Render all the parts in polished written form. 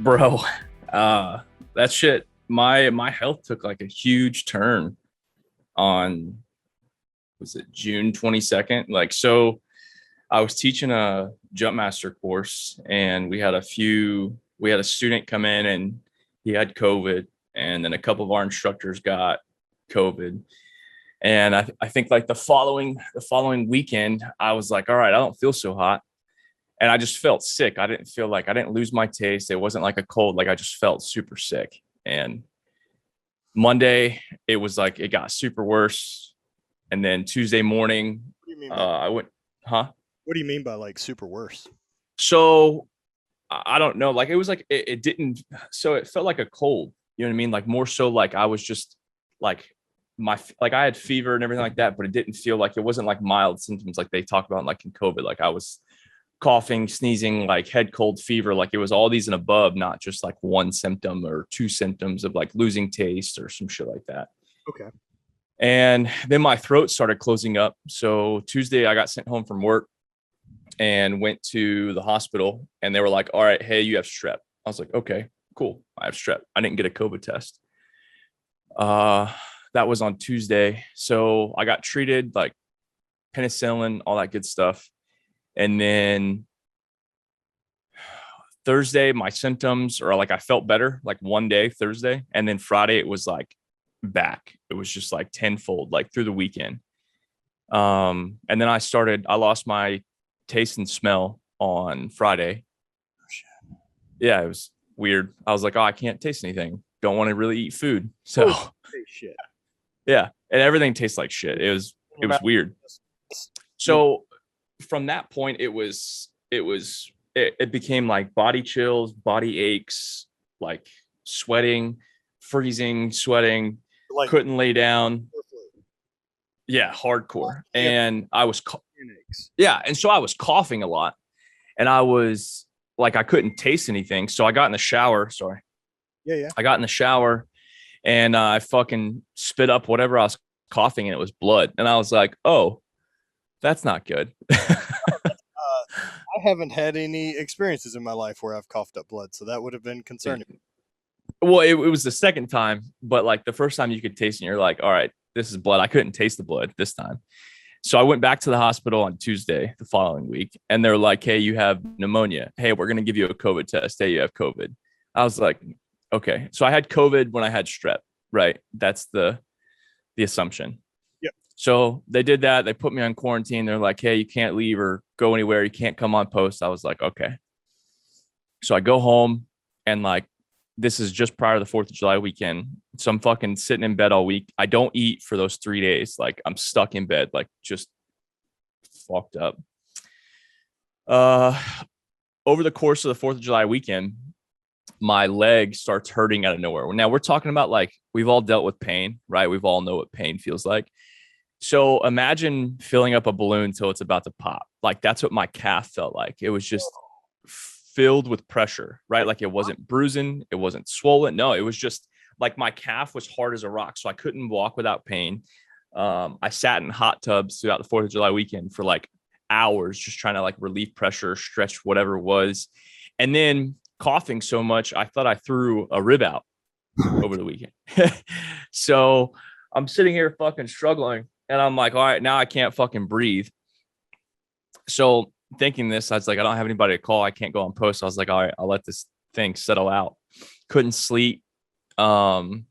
Bro, that shit, my health took like a huge turn on, was it June 22nd? Like, so I was teaching a jump master course, and we had a student come in and he had COVID, and then a couple of our instructors got COVID. And I think like the following weekend, I was like, all right, I don't feel so hot. And I just felt sick. I didn't lose my taste. It wasn't like a cold. Like I just felt super sick. And Monday, it was like it got super worse. And then Tuesday morning, What do you mean by I went, huh? what do you mean by like super worse? So I don't know. Like it was like it didn't. So it felt like a cold. You know what I mean? Like more so like I was just like like I had fever and everything like that, but it didn't feel like it wasn't like mild symptoms like they talk about like in COVID. Like I was coughing, sneezing, like head cold, fever. Like it was all these and above, not just like one symptom or two symptoms of like losing taste or some shit like that. Okay. And then my throat started closing up. So Tuesday, I got sent home from work and went to the hospital, and they were like, all right, hey, you have strep. I was like, okay, cool. I have strep. I didn't get a COVID test. Uh, that was on Tuesday. So I got treated like penicillin, all that good stuff. And then Thursday, my symptoms, or like I felt better like one day, Thursday. And then Friday, it was like back. It was just like tenfold, like through the weekend. And then I lost my taste and smell on Friday. Oh, shit. Yeah, it was weird. I was like, oh, I can't taste anything. Don't want to really eat food. So Oh, hey, shit. yeah, and everything tastes like shit. It was weird. So from that point, it became like body chills, body aches, like sweating, freezing, sweating, Like couldn't lay down. Yeah, hardcore. And yeah, and so I was coughing a lot, and I was like, I couldn't taste anything. So I got in the shower. Sorry. Yeah, yeah. I got in the shower, and I fucking spit up whatever I was coughing, and it was blood. And I was like, oh, that's not good. I haven't had any experiences in my life where I've coughed up blood, so that would have been concerning. Well, it was the second time, but like the first time you could taste it, and you're like, all right, this is blood. I couldn't taste the blood this time. So I went back to the hospital on Tuesday the following week, and they're like, hey, you have pneumonia. Hey, we're going to give you a COVID test. Hey, you have COVID. I was like, okay. So I had COVID when I had strep, right? That's the assumption. Yep. So they did that. They put me on quarantine. They're like, hey, you can't leave or go anywhere. You can't come on post. I was like, okay. So I go home, and like, this is just prior to the 4th of July weekend. So I'm fucking sitting in bed all week. I don't eat for those 3 days. Like I'm stuck in bed, like just fucked up. Uh, Over the course of the 4th of July weekend, my leg starts hurting out of nowhere. Now we're talking about like, we've all dealt with pain, right? We've all know what pain feels like. So imagine filling up a balloon till it's about to pop. Like that's what my calf felt like. It was just filled with pressure, right? Like it wasn't bruising, it wasn't swollen. No, it was just like my calf was hard as a rock. So I couldn't walk without pain. I sat in hot tubs throughout the 4th of July weekend for like hours, just trying to like relieve pressure, stretch whatever it was. And then coughing so much, I thought I threw a rib out over the weekend. So I'm sitting here fucking struggling, and I'm like, all right, now I can't fucking breathe. So thinking this, I was like, I don't have anybody to call. I can't go on post. I was like, all right, I'll let this thing settle out. Couldn't sleep. It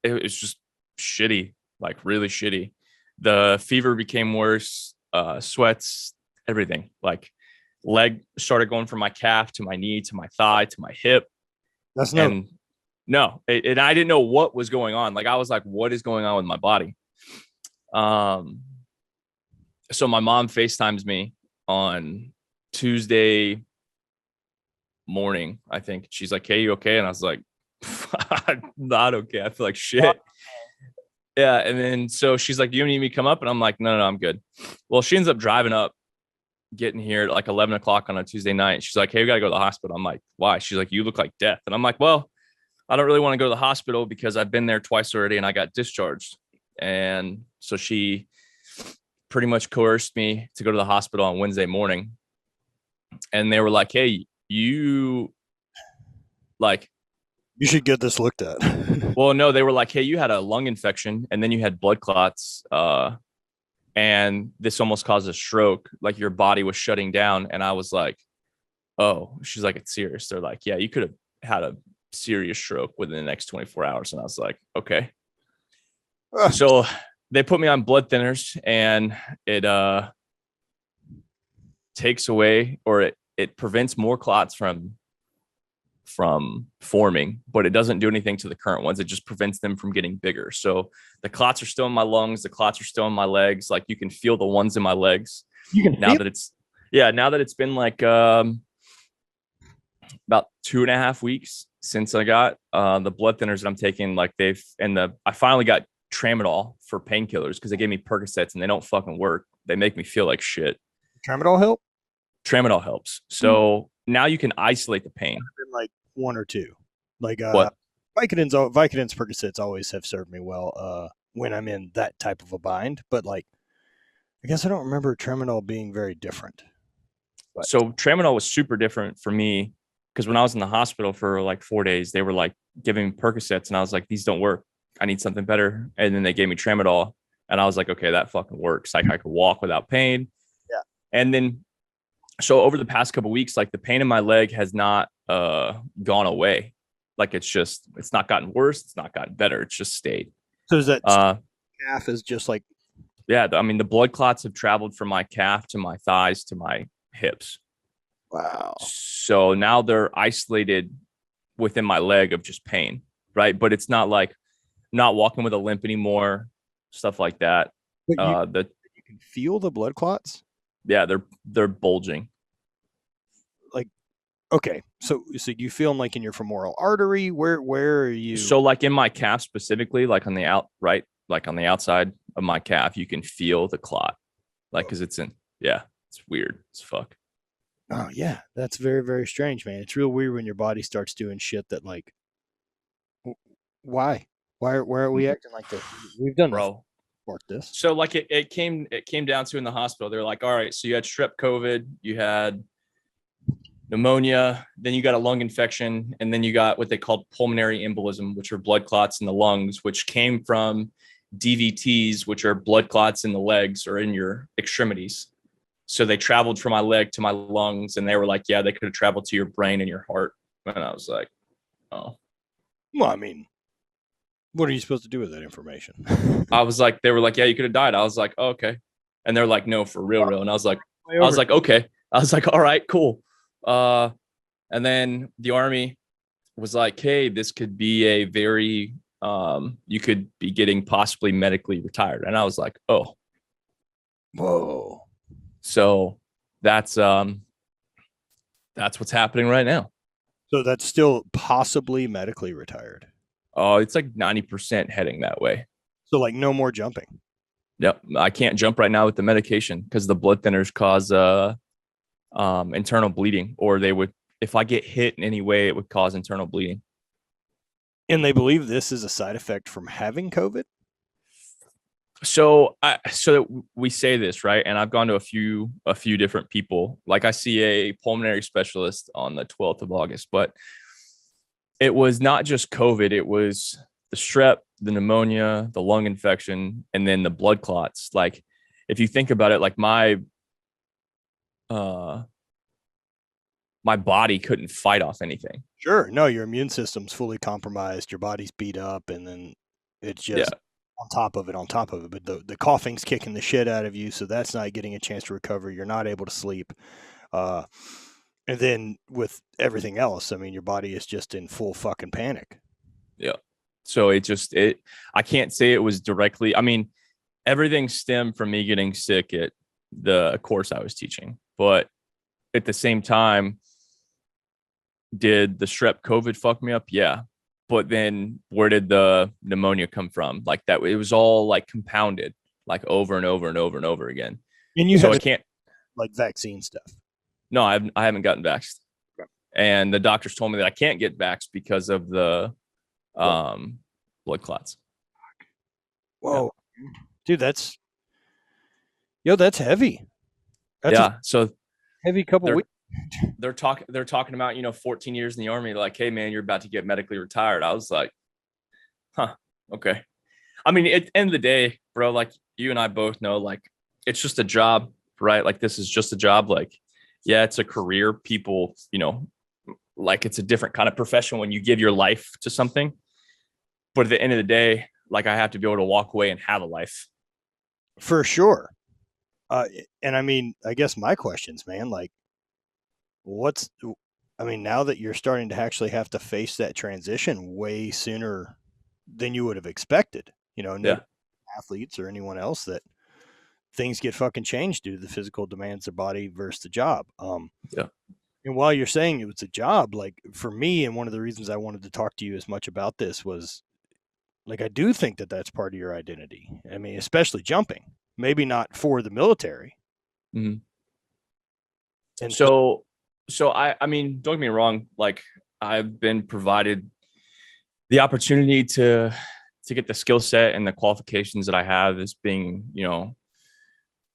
was just shitty, like really shitty. The fever became worse, sweats, everything. Like leg started going from my calf to my knee to my thigh to my hip. That's no. And no, and I didn't know what was going on. Like I was like, what is going on with my body? So my mom FaceTimes me on Tuesday morning, I think. She's like, hey, you okay? And I was like, I'm not okay. I feel like shit. Yeah. And then so she's like, do you need me to come up? And I'm like, no, I'm good. Well, she ends up driving up, getting here at like 11 o'clock on a Tuesday night. She's like, hey, we got to go to the hospital. I'm like, why? She's like, you look like death. And I'm like, well, I don't really want to go to the hospital because I've been there twice already and I got discharged. And so she pretty much coerced me to go to the hospital on Wednesday morning. And they were like, hey, you like, You should get this looked at. well, no, they were like, hey, you had a lung infection and then you had blood clots. And this almost caused a stroke. Like your body was shutting down. And I was like, oh, she's like, it's serious. They're like, yeah, you could have had a serious stroke within the next 24 hours. And I was like, okay. So they put me on blood thinners and it takes away, or it prevents more clots from forming, but it doesn't do anything to the current ones. It just prevents them from getting bigger. So the clots are still in my lungs, the clots are still in my legs. Like you can feel the ones in my legs. You can now that it's now that it's been like about 2.5 weeks since I got the blood thinners that I'm taking. Like I finally got tramadol for painkillers because they gave me Percocets and they don't fucking work. They make me feel like shit. Tramadol help? Tramadol helps. So now you can isolate the pain. Like one or two. Like What? Vicodins, Percocets always have served me well when I'm in that type of a bind. But like, I guess I don't remember tramadol being very different. But. So tramadol was super different for me because when I was in the hospital for like 4 days, they were like giving me Percocets and I was like, these don't work. I need something better. And then they gave me tramadol and I was like, okay, that fucking works. Like I could walk without pain. Yeah. And then, so over the past couple of weeks, like the pain in my leg has not gone away. Like it's not gotten worse. It's not gotten better. It's just stayed. So is that calf is just like, yeah. I mean, the blood clots have traveled from my calf to my thighs to my hips. wow. So now they're isolated within my leg of just pain, right? But it's not like not walking with a limp anymore, stuff like that. But you can feel the blood clots? Yeah, they're bulging. Like, okay, so you feel them like in your femoral artery? Where are you? So like in my calf specifically, like on the like on the outside of my calf, you can feel the clot, like because it's weird as fuck. Oh yeah, that's very, very strange, man. It's real weird when your body starts doing shit that like, why are we acting like this? We've done this. So like it came down to in the hospital. They're like, all right, so you had strep COVID, you had pneumonia, then you got a lung infection, and then you got what they called pulmonary embolism, which are blood clots in the lungs, which came from DVTs, which are blood clots in the legs or in your extremities. So they traveled from my leg to my lungs, and they were like, yeah, they could have traveled to your brain and your heart. And I was like, oh. Well, I mean, what are you supposed to do with that information? I was like, they were like, yeah, you could have died. I was like, oh, okay. And they're like, no, for real. And I was like, okay. I was like, all right, cool. And then the Army was like, hey, this could be a very, you could be getting possibly medically retired. And I was like, oh, whoa. So that's what's happening right now. So that's still possibly medically retired. Oh, it's like 90% heading that way. So like no more jumping. Yep. I can't jump right now with the medication because the blood thinners cause internal bleeding, or they would, if I get hit in any way, it would cause internal bleeding. And they believe this is a side effect from having COVID? So we say this, right? And I've gone to a few different people. Like I see a pulmonary specialist on the 12th of August, but it was not just COVID. It was the strep, the pneumonia, the lung infection, and then the blood clots. Like if you think about it, like my body couldn't fight off anything. Sure. No, your immune system's fully compromised. Your body's beat up, and then it's just on top of it. But the coughing's kicking the shit out of you, so that's not getting a chance to recover. You're not able to sleep. And then with everything else, I mean, your body is just in full fucking panic. Yeah. So I can't say it was directly. I mean, everything stemmed from me getting sick at the course I was teaching, but at the same time, did the strep COVID fuck me up? Yeah. But then where did the pneumonia come from? Like that, it was all like compounded, like over and over and over and over again. And you I can't like vaccine stuff. No, I haven't gotten vaxxed. Okay. And the doctors told me that I can't get vaxxed because of the blood clots. Whoa. Yeah. Dude, that's heavy. That's so heavy couple weeks. they're talking about, 14 years in the army, like, hey man, you're about to get medically retired. I was like, huh, okay. I mean, at the end of the day, bro, like you and I both know, like it's just a job, right? Like this is just a job. Like, yeah, it's a career. People, like it's a different kind of profession when you give your life to something. But at the end of the day, like I have to be able to walk away and have a life. For sure. And I mean, I guess my questions, man, like now that you're starting to actually have to face that transition way sooner than you would have expected, no Yeah. athletes or anyone else, that things get fucking changed due to the physical demands of the body versus the job. Yeah. And while you're saying it was a job, like for me, and one of the reasons I wanted to talk to you as much about this was like, I do think that that's part of your identity. I mean, especially jumping, maybe not for the military. Mm-hmm. And So I mean, don't get me wrong. Like I've been provided the opportunity to get the skill set and the qualifications that I have as being,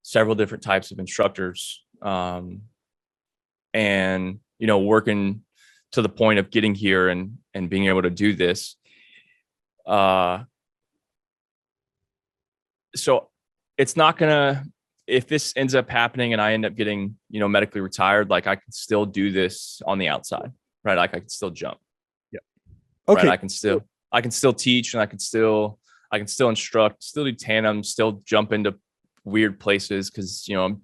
several different types of instructors. And, working to the point of getting here and being able to do this. So it's not gonna, if this ends up happening and I end up getting, medically retired, like I can still do this on the outside, right? Like I can still jump. Yeah. Okay. Right? I can still teach, and I can still instruct, still do tandem, still jump into weird places because I'm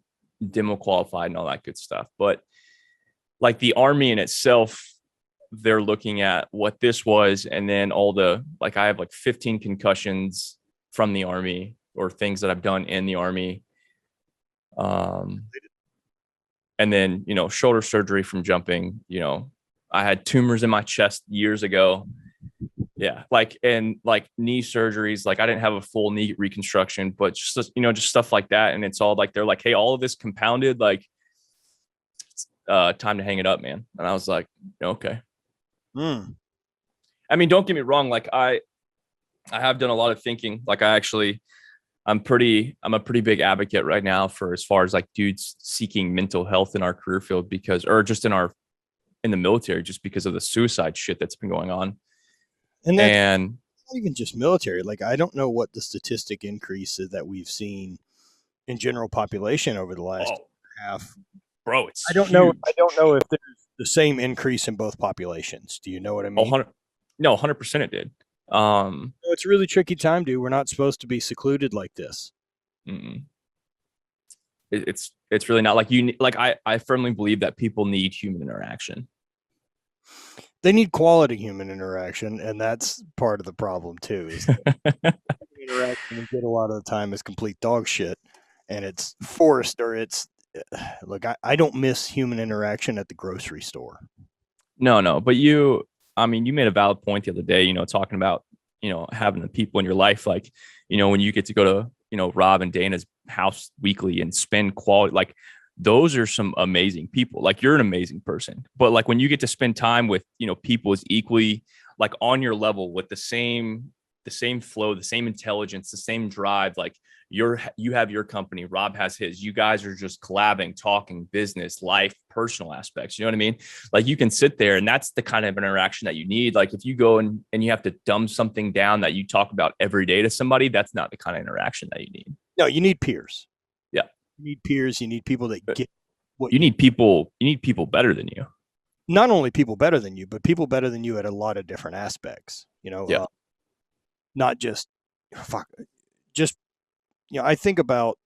demo qualified and all that good stuff. But like the Army in itself, they're looking at what this was, and then all the, like I have like 15 concussions from the Army or things that I've done in the Army. And then, shoulder surgery from jumping, I had tumors in my chest years ago. Yeah. And knee surgeries, like I didn't have a full knee reconstruction, but just, just stuff like that. And it's all like, they're like, hey, all of this compounded, like, time to hang it up, man. And I was like, okay. I mean, don't get me wrong. Like I have done a lot of thinking. Like I'm a pretty big advocate right now for, as far as like dudes seeking mental health in our career field, because, or just in the military, just because of the suicide shit that's been going on. And that's not even just military. Like, I don't know what the statistic increase is that we've seen in general population over the last half. Bro, it's I don't know if there's the same increase in both populations. Do you know what I mean? 100% it did. It's a really tricky time, dude. We're not supposed to be secluded like this. It's really not. Like I firmly believe that people need human interaction. They need quality human interaction, and that's part of the problem too. Is interaction we get a lot of the time is complete dog shit, and it's forced, or it's look. I don't miss human interaction at the grocery store. No, but you made a valid point the other day. Talking about having the people in your life, like when you get to go to Rob and Dana's house weekly and spend quality, like those are some amazing people. Like you're an amazing person, but like when you get to spend time with people as equally like on your level with the same flow, the same intelligence, the same drive, like you have your company, Rob has his, you guys are just collabing, talking business, life, personal aspects. You know what I mean? Like you can sit there, and that's the kind of interaction that you need. Like if you go and you have to dumb something down that you talk about every day to somebody, that's not the kind of interaction that you need. No, you need peers. Yeah. You need peers. You need people that get what you need. You need people better than you. Not only people better than you, but people better than you at a lot of different aspects. Yeah. Not just I think about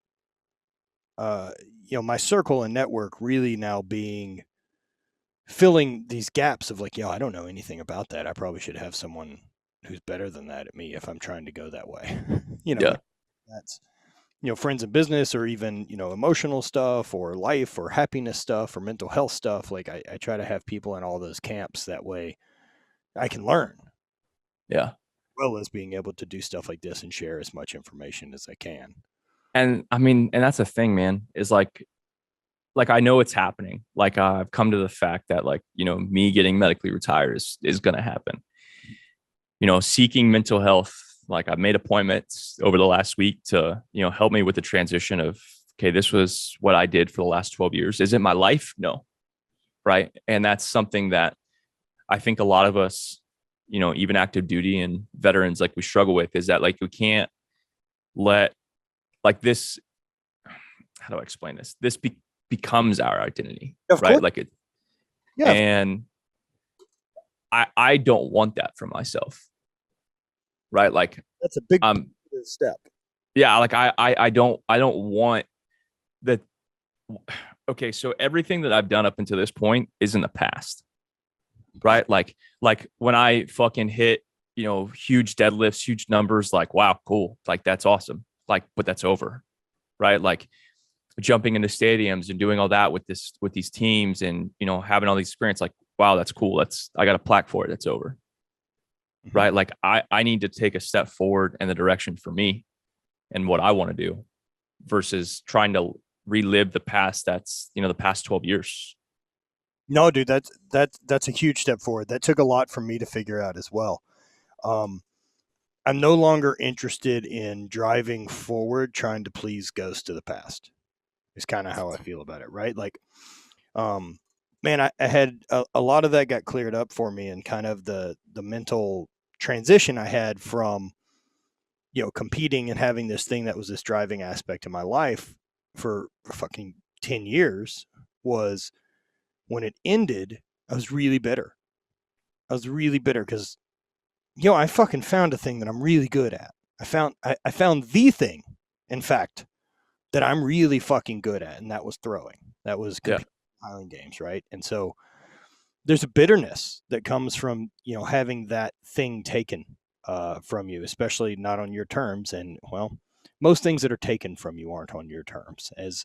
my circle and network really now being filling these gaps of like, I don't know anything about that. I probably should have someone who's better than that at me if I'm trying to go that way. Yeah. That's friends in business, or even emotional stuff, or life, or happiness stuff, or mental health stuff. Like I try to have people in all those camps, that way I can learn. Yeah. Well as being able to do stuff like this and share as much information as I can. And and that's the thing, man, is like I know it's happening. Like I've come to the fact that like, me getting medically retired is going to happen. Seeking mental health. Like I've made appointments over the last week to, help me with the transition of, okay, this was what I did for the last 12 years. Is it my life? No. right? And that's something that I think a lot of us, even active duty and veterans, like we struggle with, is that like we can't let like this. How do I explain this? This becomes our identity, Of right? course. Like it, Yeah. and I don't want that for myself, right? Like That's a big um step. yeah, like I don't want that. Okay, so everything that I've done up until this point is in the past, right? Like when I fucking hit, huge deadlifts, huge numbers, like wow, cool, like that's awesome. Like, but that's over, right? Like jumping into stadiums and doing all that with these teams and having all these experience, like wow, that's cool. I got a plaque for it. That's over, right? Like I need to take a step forward in the direction for me and what I want to do versus trying to relive the past. That's the past 12 years. No, dude, that's a huge step forward. That took a lot for me to figure out as well. Um, I'm no longer interested in driving forward trying to please ghosts of the past. Is kind of how I feel about it, right? Like, um, man, I had a lot of that got cleared up for me, and kind of the mental transition I had from competing and having this thing that was this driving aspect of my life for fucking 10 years was when it ended. I was really bitter. I was really bitter because I fucking found a thing that I'm really good at. I found the thing, in fact, that I'm really fucking good at, and that was throwing. That was Highland Games, right? And so there's a bitterness that comes from having that thing taken from you, especially not on your terms. And well, most things that are taken from you aren't on your terms, as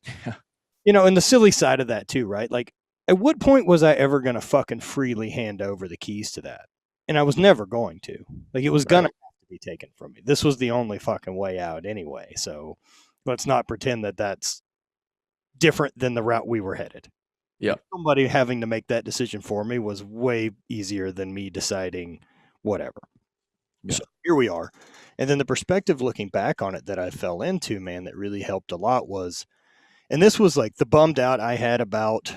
and the silly side of that too, right? Like, at what point was I ever going to fucking freely hand over the keys to that? And I was never going to. Like, it was going to have to be taken from me. This was the only fucking way out anyway. So let's not pretend that that's different than the route we were headed. Yeah. Like, somebody having to make that decision for me was way easier than me deciding whatever. Yeah. So here we are. And then the perspective looking back on it that I fell into, man, that really helped a lot was, and this was like the bummed out I had about,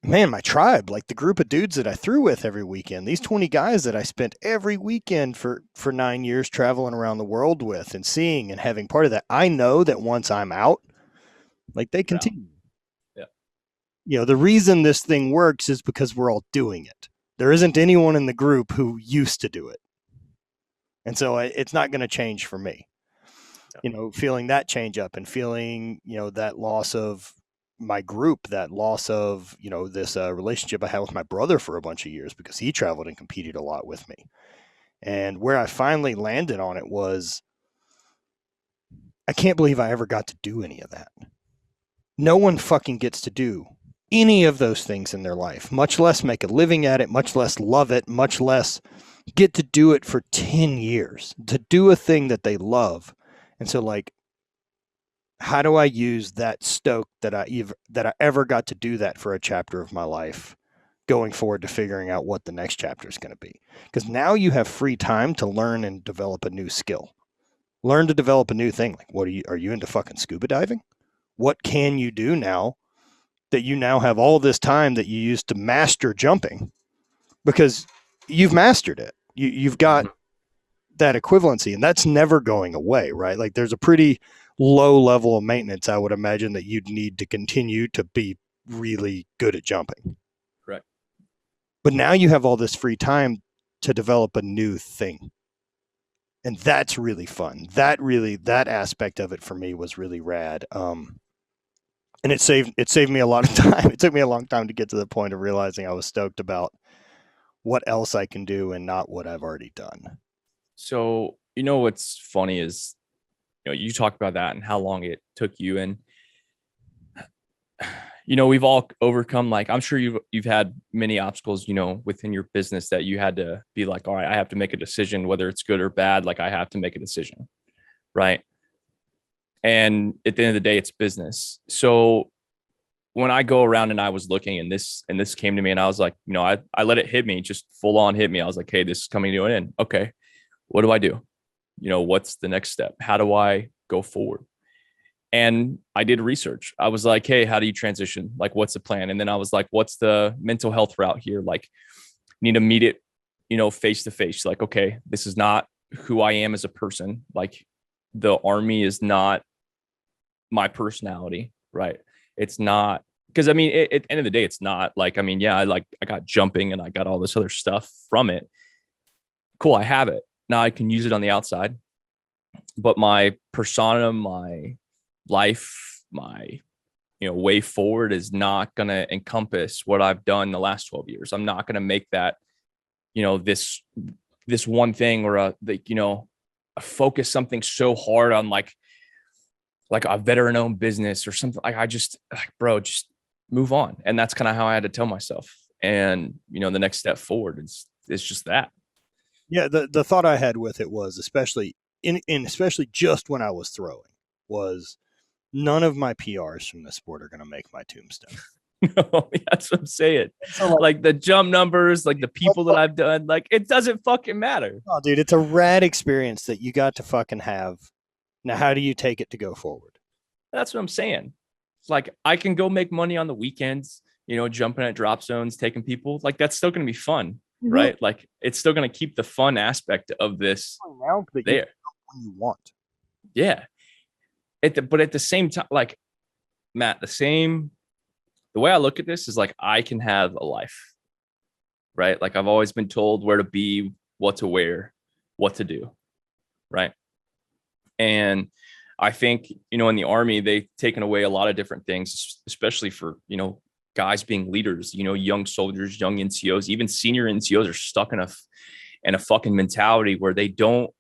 man, my tribe, like the group of dudes that I threw with every weekend, these 20 guys that I spent every weekend for 9 years traveling around the world with and seeing and having part of that. I know that once I'm out, like, they continue. Yeah. The reason this thing works is because we're all doing it. There isn't anyone in the group who used to do it. And so it's not going to change for me. Feeling that change up and feeling, that loss of my group, that loss of, this relationship I had with my brother for a bunch of years because he traveled and competed a lot with me. And where I finally landed on it was, I can't believe I ever got to do any of that. No one fucking gets to do any of those things in their life, much less make a living at it, much less love it, much less get to do it for 10 years, to do a thing that they love. And so, like, how do I use that stoke that I ever got to do that for a chapter of my life going forward to figuring out what the next chapter is going to be? Because now you have free time to learn and develop a new skill. Learn to develop a new thing. Like, are you into fucking scuba diving? What can you do now that you now have all this time that you used to master jumping? Because you've mastered it. You've got that equivalency, and that's never going away, right? Like, there's a pretty low level of maintenance, I would imagine, that you'd need to continue to be really good at jumping. Correct. But now you have all this free time to develop a new thing. And that's really fun. That aspect of it for me was really rad. And it saved me a lot of time. It took me a long time to get to the point of realizing I was stoked about what else I can do and not what I've already done. So, what's funny is, you talk about that and how long it took you. And, we've all overcome, like, I'm sure you've had many obstacles, within your business that you had to be like, all right, I have to make a decision, whether it's good or bad. Like, I have to make a decision. Right. And at the end of the day, it's business. So when I go around and I was looking and this came to me and I was like, I let it hit me, just full on hit me. I was like, hey, this is coming to an end. Okay. What do I do? What's the next step? How do I go forward? And I did research. I was like, hey, how do you transition? Like, what's the plan? And then I was like, what's the mental health route here? Like, need to meet it, face to face. Like, okay, this is not who I am as a person. Like, the army is not my personality, right? It's not, because I mean, at the end of the day, it's not like, I mean, yeah, I got jumping and I got all this other stuff from it. Cool, I have it. Now I can use it on the outside. But my persona, my life, my way forward is not going to encompass what I've done the last 12 years. I'm not going to make that, this one thing, or focus something so hard on like a veteran owned business or something. Like, I just, like, bro, just move on. And that's kind of how I had to tell myself. And, the next step forward is just that. Yeah. The thought I had with it was, especially especially just when I was throwing, was none of my PRs from this sport are going to make my tombstone. No, that's what I'm saying. So like the jump numbers, like the people that I've done, like it doesn't fucking matter. Oh, dude, it's a rad experience that you got to fucking have. Now, how do you take it to go forward? That's what I'm saying. It's like I can go make money on the weekends, jumping at drop zones, taking people. Like that's still going to be fun, right? Like it's still going to keep the fun aspect of this there. When you want. Yeah. But at the same time, like Matt, the way I look at this is like I can have a life, right? Like I've always been told where to be, what to wear, what to do, right? And I think, in the Army, they've taken away a lot of different things, especially for, guys being leaders, young soldiers, young NCOs, even senior NCOs are stuck in a fucking mentality where they don't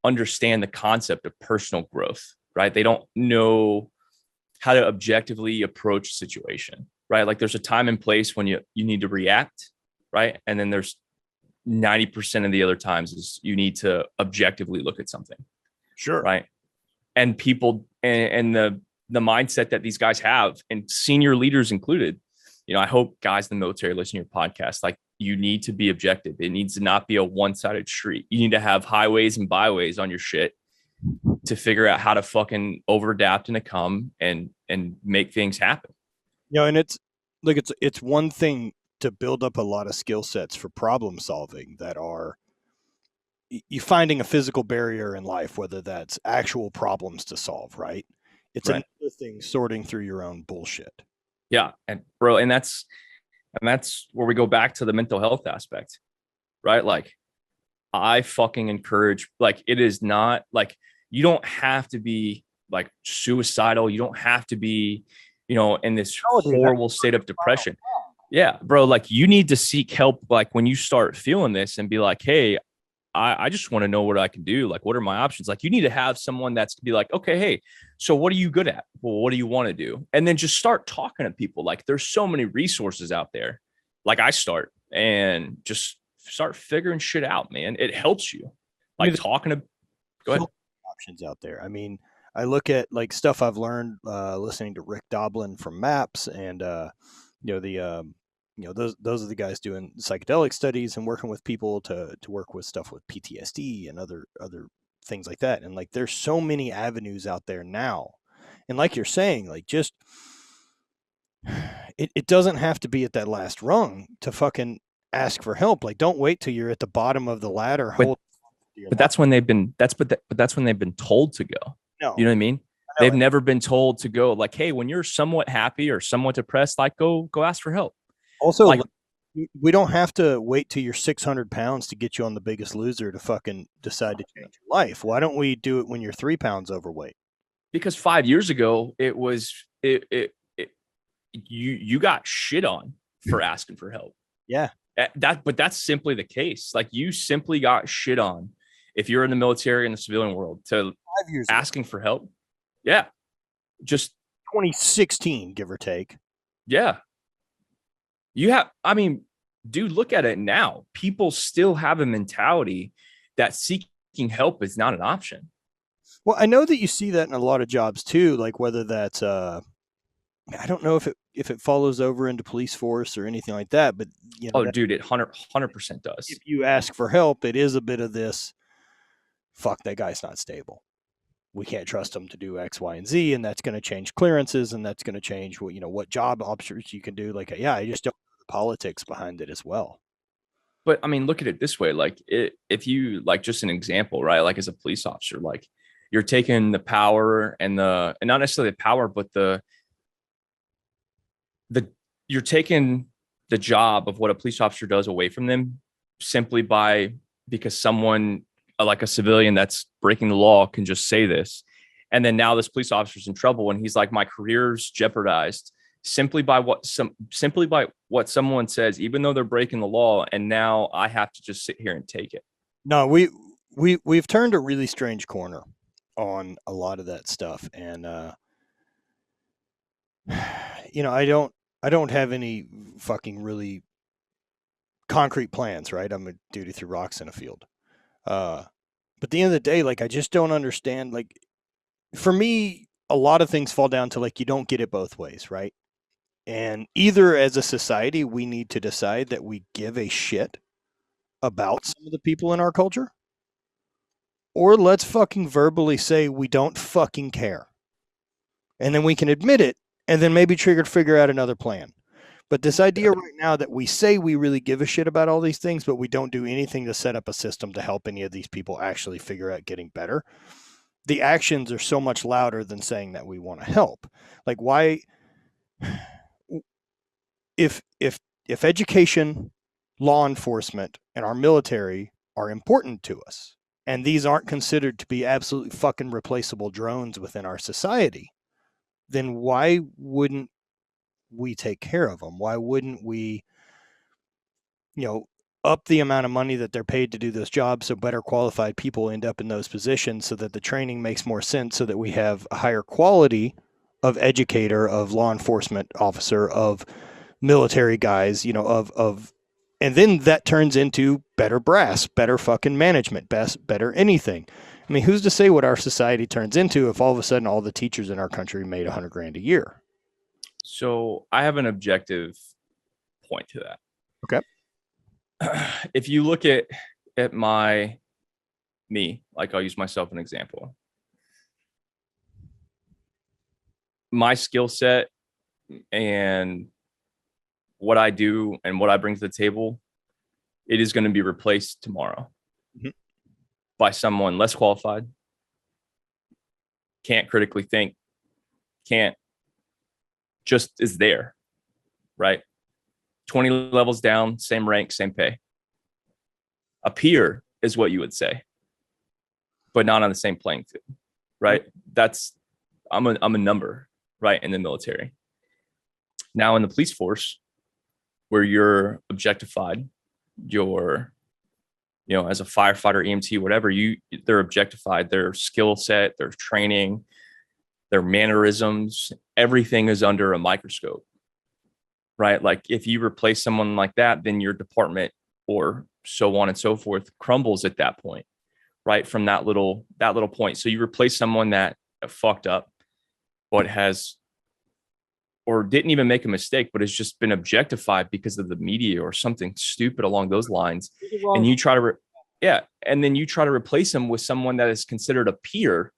understand the concept of personal growth, right? They don't know how to objectively approach a situation, right? Like there's a time and place when you need to react, right? And then there's 90% of the other times is you need to objectively look at something. Sure. Right. And people and the mindset that these guys have, and senior leaders included, I hope guys in the military listen to your podcast. Like you need to be objective. It needs to not be a one-sided street. You need to have highways and byways on your shit to figure out how to fucking overadapt and to come and make things happen. And it's like, it's one thing to build up a lot of skill sets for problem solving that are you finding a physical barrier in life, whether that's actual problems to solve, right? It's right. Another thing sorting through your own bullshit. Yeah. And bro, and that's where we go back to the mental health aspect, right? Like I fucking encourage, like, it is not like, you don't have to be like suicidal. You don't have to be, in this horrible state of depression. Yeah, bro. Like you need to seek help. Like when you start feeling this and be like, hey, I just want to know what I can do. Like, what are my options? Like, you need to have someone that's to be like, okay, hey, so what are you good at? Well, what do you want to do? And then just start talking to people. Like, there's so many resources out there. Like, I start and just start figuring shit out, man. It helps you. Like, talking to, go ahead. Options out there. I mean, I look at like stuff I've learned listening to Rick Doblin from MAPS and, those are the guys doing psychedelic studies and working with people to work with stuff with PTSD and other things like that. And like, there's so many avenues out there now. And like you're saying, like just, it doesn't have to be at that last rung to fucking ask for help. Like, don't wait till you're at the bottom of the ladder. But that's when they've been, that's when they've been told to go. No. You know what I mean? They've never been told to go like, hey, when you're somewhat happy or somewhat depressed, like go ask for help. Also, like, we don't have to wait till you're 600 pounds to get you on The Biggest Loser to fucking decide to change your life. Why don't we do it when you're 3 pounds overweight? Because 5 years ago, it was you got shit on for asking for help. Yeah. But that's simply the case. Like you simply got shit on if you're in the military and the civilian world to 5 years asking for help. Yeah. Just 2016, give or take. Yeah. I mean, dude, look at it now. People still have a mentality that seeking help is not an option. Well, I know that you see that in a lot of jobs too, like whether that's I don't know if it follows over into police force or anything like that, but dude, it 100% does. If you ask for help, it is a bit of this, fuck, that guy's not stable. we can't trust them to do X, Y, and Z, and that's going to change clearances, and that's going to change what job options you can do. Like, yeah, I just don't know the politics behind it as well. But I mean, look at it this way: if you like, just an example, right? Like as a police officer, like you're taking the power and not necessarily the power, but the you're taking the job of what a police officer does away from them simply because someone like a civilian that's breaking the law can just say this. And then now this police officer's in trouble and he's like, my career's jeopardized simply by what someone says, even though they're breaking the law. And now I have to just sit here and take it. No, we've turned a really strange corner on a lot of that stuff. And I don't have any fucking really concrete plans, right? I'm a duty through rocks in a field. But at the end of the day, like, I just don't understand. Like, for me, a lot of things fall down to, like, you don't get it both ways, right? And either as a society, we need to decide that we give a shit about some of the people in our culture, or let's fucking verbally say we don't fucking care. And then we can admit it and then maybe figure out another plan. But this idea right now that we say we really give a shit about all these things, but we don't do anything to set up a system to help any of these people actually figure out getting better. The actions are so much louder than saying that we want to help. Like, why, if education, law enforcement, and our military are important to us, and these aren't considered to be absolutely fucking replaceable drones within our society, then why wouldn't we take care of them? Why wouldn't we, up the amount of money that they're paid to do those jobs so better qualified people end up in those positions, so that the training makes more sense, so that we have a higher quality of educator, of law enforcement officer, of military guys, and then that turns into better brass, better fucking management, better anything. I mean, who's to say what our society turns into if all of a sudden all the teachers in our country made $100,000 a year? So I have an objective point to that. Okay. If you look at me, like I'll use myself as an example. My skill set and what I do and what I bring to the table, it is going to be replaced tomorrow by someone less qualified, can't critically think, just is there, right? 20 levels down, same rank, same pay. A peer is what you would say, but not on the same playing field, right? I'm a number, right, in the military. Now in the police force, where you're objectified, as a firefighter, EMT, whatever, they're objectified, their skill set, their training, their mannerisms, everything is under a microscope, right? Like if you replace someone like that, then your department or so on and so forth crumbles at that point, right? From that little point. So you replace someone that fucked up, but has, or didn't even make a mistake, but has just been objectified because of the media or something stupid along those lines. And you try to, and then you try to replace them with someone that is considered a peer,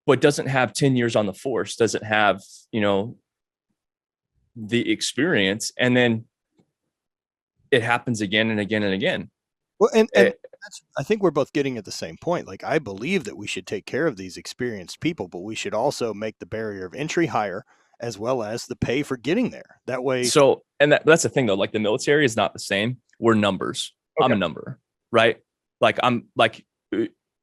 but doesn't have 10 years on the force, doesn't have, the experience. And then it happens again and again and again. Well, and I think we're both getting at the same point. Like, I believe that we should take care of these experienced people, but we should also make the barrier of entry higher, as well as the pay for getting there. That way. So, and that's the thing though, like the military is not the same. We're numbers. Okay. I'm a number, right? Like I'm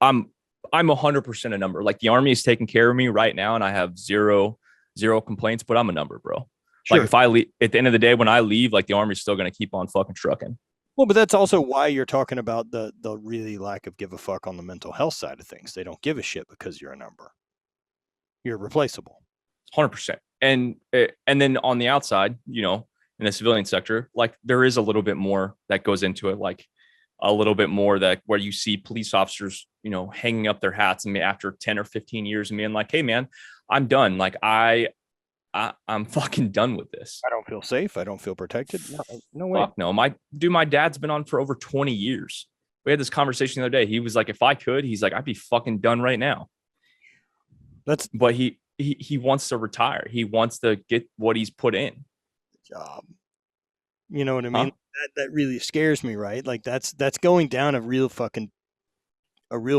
100% a number. Like the Army is taking care of me right now and I have zero complaints, but I'm a number, bro. Sure. Like if I leave at the end of the day, when I leave, like the Army's still going to keep on fucking trucking. Well, but that's also why you're talking about the really lack of give a fuck on the mental health side of things. They don't give a shit because you're a number. You're replaceable. 100%. And then on the outside, in the civilian sector, like there is a little bit more that goes into it, like a little bit more that where you see police officers, hanging up their hats and after 10 or 15 years and being like, hey man, I'm done. Like I'm fucking done with this. I don't feel safe. I don't feel protected. No way. Fuck no. My dad's been on for over 20 years. We had this conversation the other day. He was like, if I could, he's like, I'd be fucking done right now. but he wants to retire. He wants to get what he's put in. Job. You know what I mean? Huh? That really scares me, right? Like that's going down a real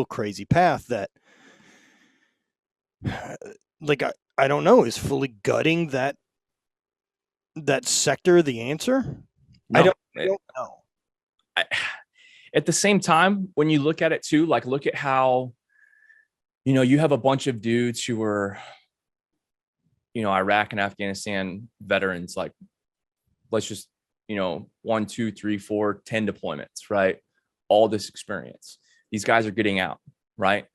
crazy path that like I don't know, is fully gutting that sector the answer? I No. don't know. At the same time, when you look at it too, like look at how, you have a bunch of dudes who were, Iraq and Afghanistan veterans, like let's just, 1, 2, 3, 4, 10 deployments, right? All this experience. These guys are getting out, right?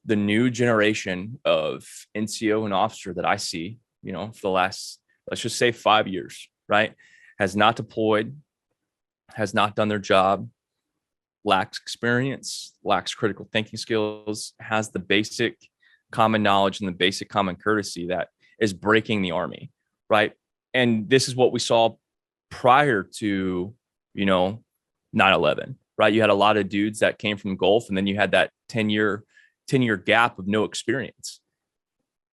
The new generation of NCO and officer that I see, for the last, let's just say 5 years, right? Has not deployed, has not done their job, lacks experience, lacks critical thinking skills, has the basic common knowledge and the basic common courtesy that is breaking the Army, right? And this is what we saw prior to, 9/11, right? You had a lot of dudes that came from Gulf, and then you had that 10-year gap of no experience,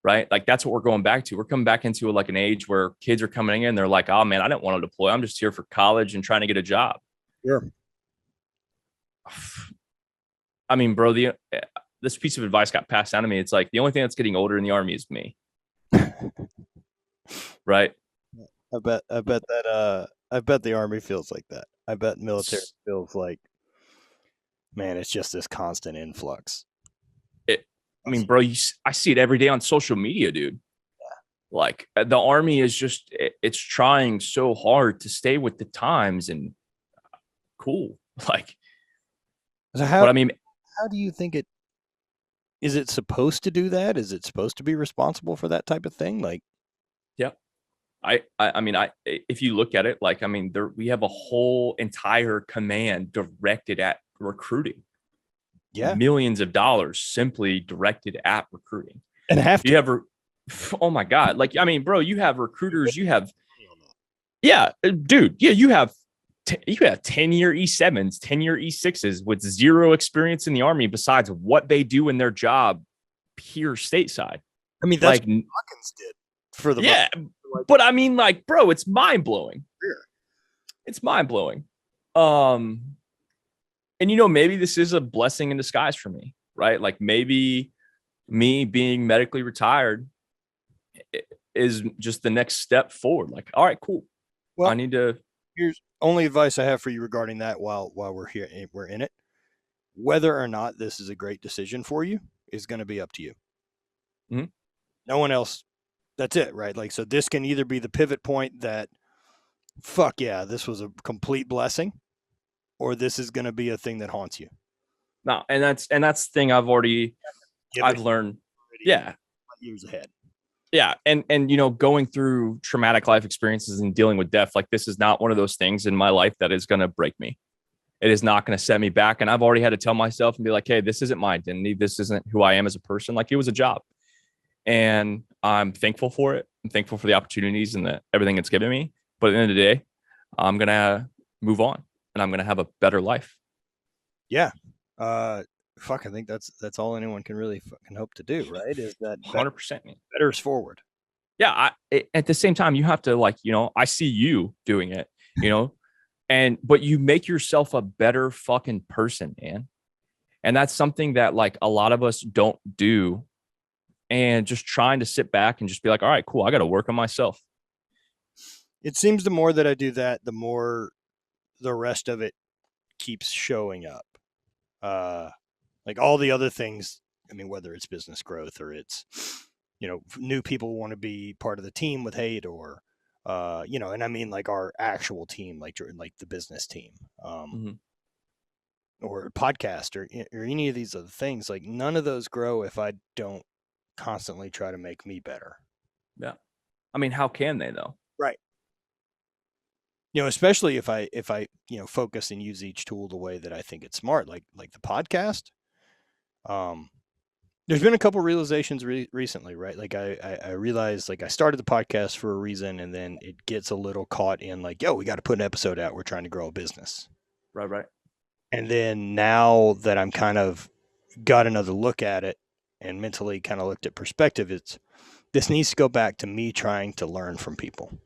right? Like that's what we're going back to. We're coming back into like an age where kids are coming in, they're like, oh man, I didn't want to deploy. I'm just here for college and trying to get a job. Sure. I mean, bro, this piece of advice got passed down to me. It's like the only thing that's getting older in the Army is me. Right? I bet the Army feels like that. I bet military feels like, man, it's just this constant influx. I mean, bro, I see it every day on social media, dude. Yeah. Like the Army is just, it's trying so hard to stay with the times and cool. Like, so but I mean, how do you think is it supposed to do that? Is it supposed to be responsible for that type of thing? Like, yeah. I mean, if you look at it, like, I mean, we have a whole entire command directed at recruiting. Yeah. Millions of dollars simply directed at recruiting. And oh my God. Like, I mean, bro, you have recruiters, yeah, dude. Yeah. You have 10-year E7s, 10-year E6s with zero experience in the Army besides what they do in their job here stateside. I mean, that's like, what Hawkins did for the but I mean, like, bro, it's mind blowing. It's mind blowing. And maybe this is a blessing in disguise for me, right? Like maybe me being medically retired is just the next step forward. Like, all right, cool. Well, I need to. Here's only advice I have for you regarding that while we're here, we're in it. Whether or not this is a great decision for you is going to be up to you. Mm-hmm. No one else. That's it, right? Like, so this can either be the pivot point that, fuck yeah, this was a complete blessing, or this is going to be a thing that haunts you. No, and that's the thing I've learned. Yeah. Years ahead. Yeah. And, going through traumatic life experiences and dealing with death, like this is not one of those things in my life that is going to break me. It is not going to set me back. And I've already had to tell myself and be like, hey, this isn't my identity. This isn't who I am as a person. Like it was a job. And I'm thankful for it. I'm thankful for the opportunities and everything it's given me. But at the end of the day, I'm going to move on and I'm going to have a better life. Yeah. I think that's all anyone can really fucking hope to do, right? Is that 100%. Better is forward. Yeah. At the same time, you have to I see you doing it, but you make yourself a better fucking person, man. And that's something that like a lot of us don't do. And just trying to sit back and just be like, all right, cool. I got to work on myself. It seems the more that I do that, the more the rest of it keeps showing up. Like all the other things, I mean, whether it's business growth or it's, new people want to be part of the team with hate or, and I mean like our actual team, like the business team, or podcast or any of these other things. Like none of those grow if I don't constantly try to make me better. Yeah. I mean, how can they though? Right. Especially if I focus and use each tool the way that I think it's smart, like the podcast. There's been a couple realizations recently, right? Like I realized like I started the podcast for a reason, and then it gets a little caught in like, yo, we got to put an episode out. We're trying to grow a business. Right. And then now that I'm kind of got another look at it and mentally kind of looked at perspective, this needs to go back to me trying to learn from people.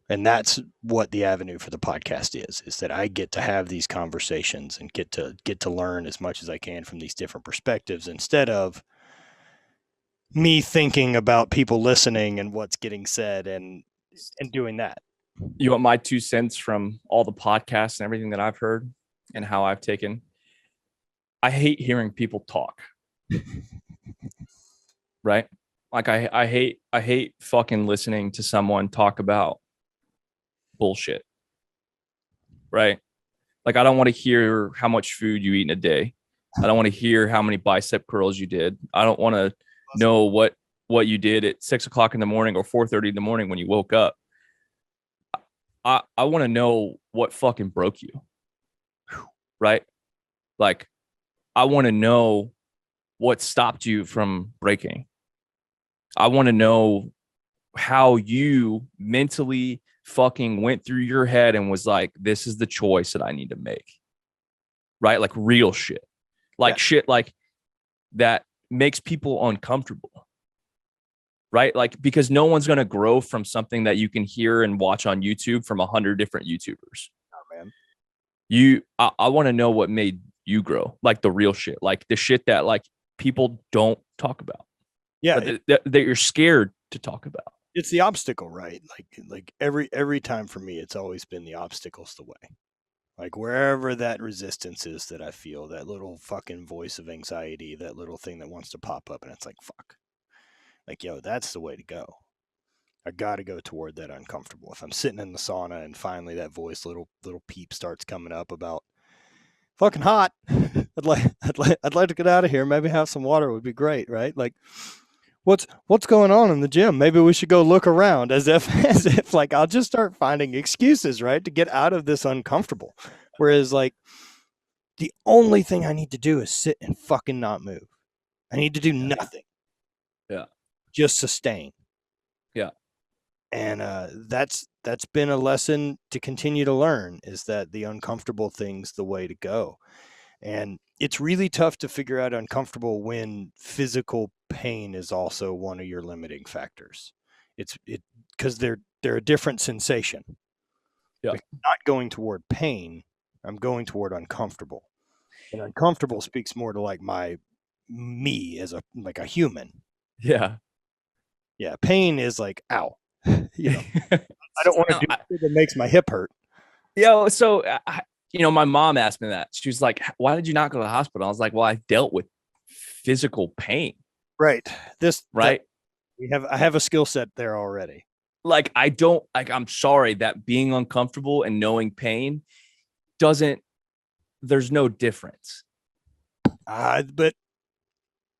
And that's what the avenue for the podcast is that I get to have these conversations and get to learn as much as I can from these different perspectives, instead of me thinking about people listening and what's getting said and doing that. You want my 2 cents from all the podcasts and everything that I've heard and how I've taken? I hate hearing people talk. Right? Like I hate fucking listening to someone talk about bullshit. Right? Like I don't want to hear how much food you eat in a day. I don't want to hear how many bicep curls you did. I don't want to know what you did at 6:00 in the morning or 4:30 in the morning when you woke up. I want to know what fucking broke you. Right? Like I want to know what stopped you from breaking. I want to know how you mentally fucking went through your head and was like, this is the choice that I need to make. Right? Like real shit. Like shit like that makes people uncomfortable. Right? Like, because no one's going to grow from something that you can hear and watch on YouTube from 100 different YouTubers. Oh, man. I want to know what made you grow, like the real shit, like the shit that like people don't talk about. Yeah. That you're scared to talk about. It's the obstacle, right? Like every time for me, it's always been the obstacle's the way. Like wherever that resistance is that I feel, that little fucking voice of anxiety, that little thing that wants to pop up, and it's like, fuck. Like, yo, that's the way to go. I got to go toward that uncomfortable. If I'm sitting in the sauna and finally that voice, little peep starts coming up about fucking hot, I'd like to get out of here. Maybe have some water would be great, right? Like, what's going on in the gym? Maybe we should go look around, as if like I'll just start finding excuses, right, to get out of this uncomfortable. Whereas like the only thing I need to do is sit and fucking not move. I need to do nothing. Yeah. Just sustain. Yeah. And that's been a lesson to continue to learn, is that the uncomfortable thing's the way to go. And it's really tough to figure out uncomfortable when physical pain is also one of your limiting factors. It's because they're a different sensation. Yeah. Like, I'm not going toward pain. I'm going toward uncomfortable. And uncomfortable speaks more to like me as a human. Yeah. Yeah. Pain is like, ow. You know, I don't want to do anything that makes my hip hurt. Yeah. So, my mom asked me that. She was like, why did you not go to the hospital? I was like, well, I dealt with physical pain. Right. Right. I have a skill set there already. Like, I'm sorry that being uncomfortable and knowing pain there's no difference. But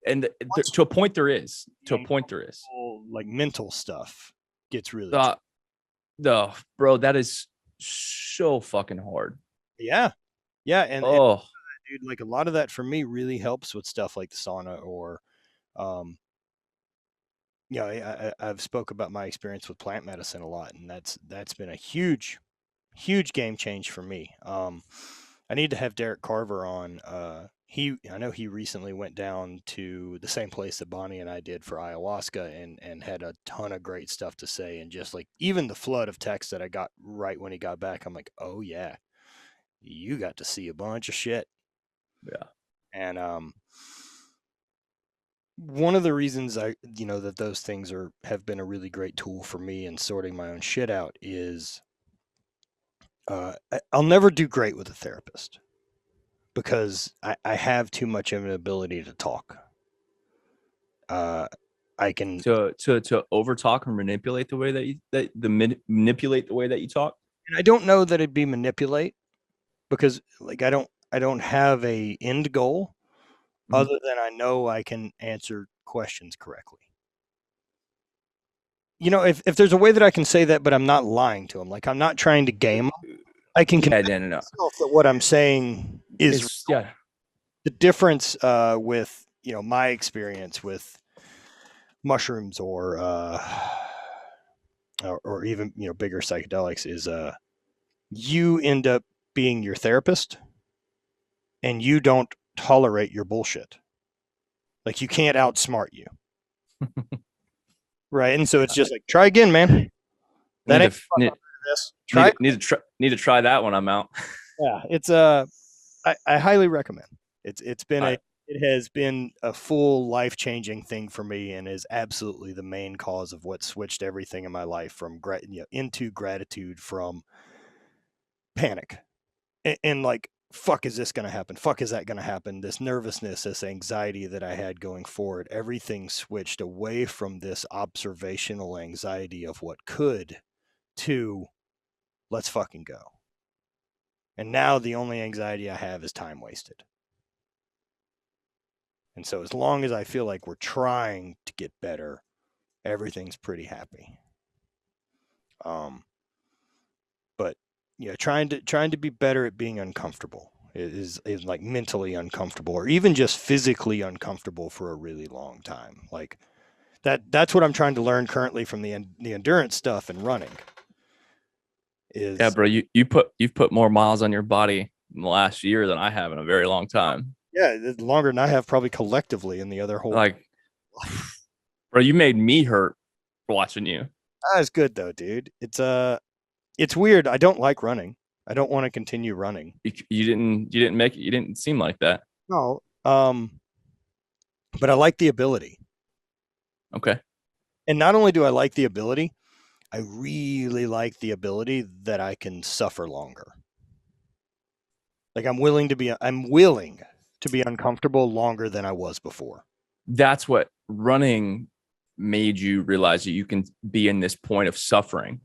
to a point there is. Like mental stuff gets really bro, that is so fucking hard. Yeah. And dude, like a lot of that for me really helps with stuff like the sauna, or I've spoke about my experience with plant medicine a lot, and that's been a huge game change for me. I need to have Derek Carver on. I know he recently went down to the same place that Bonnie and I did for ayahuasca, and had a ton of great stuff to say. And just like even the flood of text that I got right when he got back, I'm like, oh yeah, you got to see a bunch of shit. Yeah. And one of the reasons that those things have been a really great tool for me in sorting my own shit out is I'll never do great with a therapist, because I have too much of an ability to talk. I can to over talk or manipulate the way that manipulate the way that you talk. And I don't know that it'd be manipulate, because like I don't have a end goal, other than I know I can answer questions correctly. If there's a way that I can say that, but I'm not lying to them, like I'm not trying to game them, I can convince myself that what I'm saying is yeah. The difference with my experience with mushrooms or even bigger psychedelics is you end up being your therapist, and you don't tolerate your bullshit. Like you can't outsmart you. Right. And so it's just like, try again, man. That ain't this. Try need to try that when I'm out. Yeah, it's I highly recommend. It has been a full life-changing thing for me, and is absolutely the main cause of what switched everything in my life from into gratitude from panic and like, fuck, is this going to happen? Fuck, is that going to happen? This nervousness, this anxiety that I had going forward, everything switched away from this observational anxiety of what could to let's fucking go. And now the only anxiety I have is time wasted. And so as long as I feel like we're trying to get better, everything's pretty happy. But yeah, trying to be better at being uncomfortable is like mentally uncomfortable, or even just physically uncomfortable for a really long time. Like that's what I'm trying to learn currently from the endurance stuff and running. Yeah, bro, you've put more miles on your body in the last year than I have in a very long time. Yeah, longer than I have probably collectively in the other whole. Like, bro, you made me hurt watching you. That's good though, dude. It's weird. I don't like running. I don't want to continue running. You didn't make it. You didn't seem like that. No. But I like the ability. Okay. And not only do I like the ability, I really like the ability that I can suffer longer. Like I'm willing to be uncomfortable longer than I was before. That's what running made you realize that you can be in this point of suffering.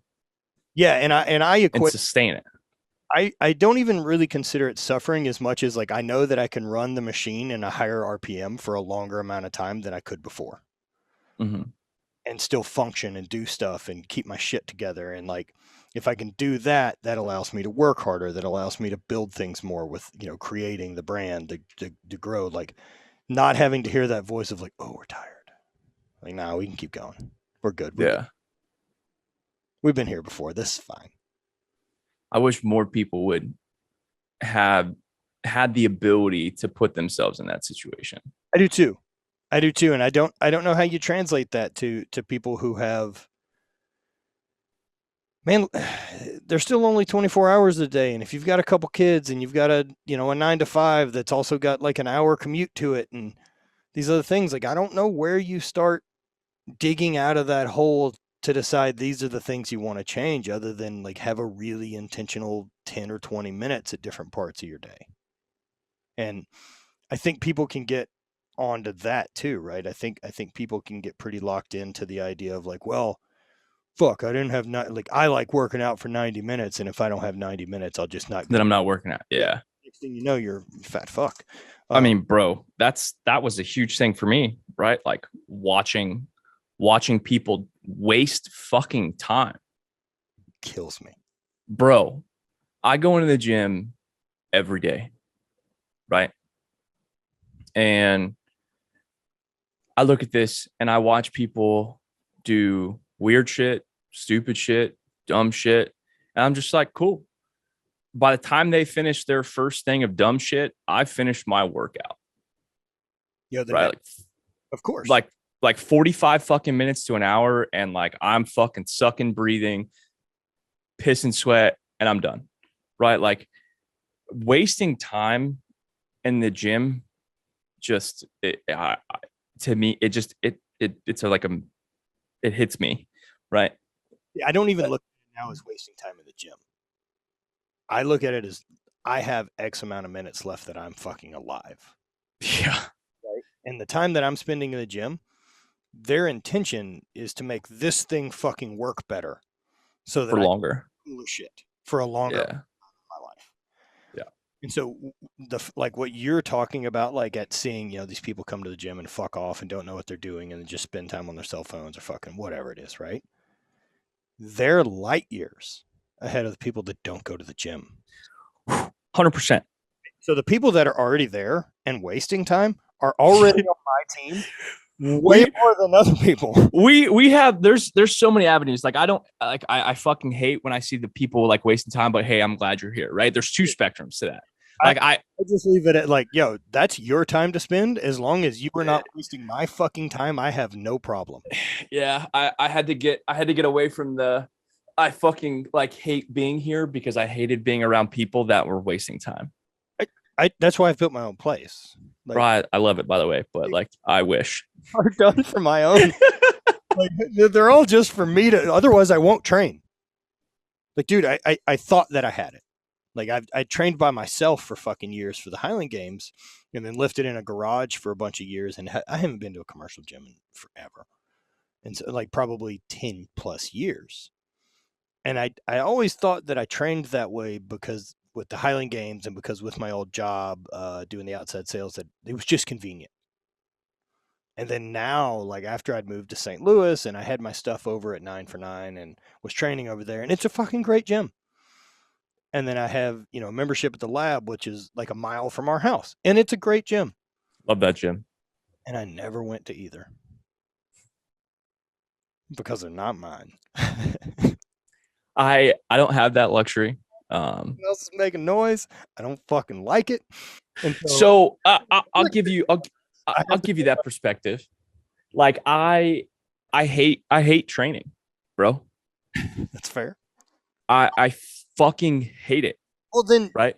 Yeah, and I equate and sustain it. I don't even really consider it suffering as much as like I know that I can run the machine in a higher RPM for a longer amount of time than I could before. Mm-hmm. And still function and do stuff and keep my shit together. And like, if I can do that, that allows me to work harder. That allows me to build things more with, creating the brand to grow, like not having to hear that voice of like, oh, we're tired. Like, no, we can keep going. We're good. We've been here before. This is fine. I wish more people would have had the ability to put themselves in that situation. I do too. And I don't know how you translate that to people who have, man, there's still only 24 hours a day. And if you've got a couple kids and you've got a 9 to 5, that's also got like an hour commute to it and these other things, like, I don't know where you start digging out of that hole to decide these are the things you want to change, other than like have a really intentional 10 or 20 minutes at different parts of your day. And I think people can get onto that too, right? I think people can get pretty locked into the idea of like, well, fuck, I didn't have I like working out for 90 minutes, and if I don't have 90 minutes, I'll just not. Then I'm not working out. Yeah. Next thing you know, you're a fat fuck. I mean, bro, that was a huge thing for me, right? Like watching people waste fucking time kills me, bro. I go into the gym every day, right? And I look at this and I watch people do weird shit, stupid shit, dumb shit. And I'm just like, cool. By the time they finish their first thing of dumb shit, I finished my workout. Yeah, right. Of course. Like 45 fucking minutes to an hour. And like, I'm fucking sucking, breathing, piss and sweat, and I'm done. Right. Like wasting time in the gym, just to me, it hits me. Right. Yeah, I don't even look at it now as wasting time in the gym. I look at it as I have X amount of minutes left that I'm fucking alive. Yeah. Right. And the time that I'm spending in the gym, their intention is to make this thing fucking work better. So that for longer. Shit. For a longer yeah. my life. Yeah. And so like what you're talking about, like at seeing, these people come to the gym and fuck off and don't know what they're doing and just spend time on their cell phones or fucking whatever it is, right? They're light years ahead of the people that don't go to the gym. 100%. So the people that are already there and wasting time are already on my team way more than other people. We have there's so many avenues. Like I fucking hate when I see the people like wasting time, but hey, I'm glad you're here, right? There's two spectrums to that. Like I I just leave it at like, yo, that's your time to spend. As long as you are not wasting my fucking time, I have no problem. yeah, I had to get away from the I fucking like hate being here because I hated being around people that were wasting time. That's why I've built my own place. Like, Right. I love it by the way, but like I wish. are done for my own. Like, they're all just for me to. Otherwise, I won't train. Like, dude, I thought that I had it. Like, I trained by myself for fucking years for the Highland Games, and then lifted in a garage for a bunch of years, and I haven't been to a commercial gym in forever, and so like probably 10+ years. And I always thought that I trained that way because with the Highland Games and because with my old job doing the outside sales, that it was just convenient. And then now, like after I'd moved to St. Louis and I had my stuff over at 9 for 9 and was training over there, and it's a fucking great gym. And then I have, a membership at the lab, which is like a mile from our house, and it's a great gym. Love that gym. And I never went to either because they're not mine. I don't have that luxury. Someone else is making noise. I don't fucking like it. And so I'll give you that perspective. Like I hate training, bro. That's fair. I fucking hate it. Well, then, right?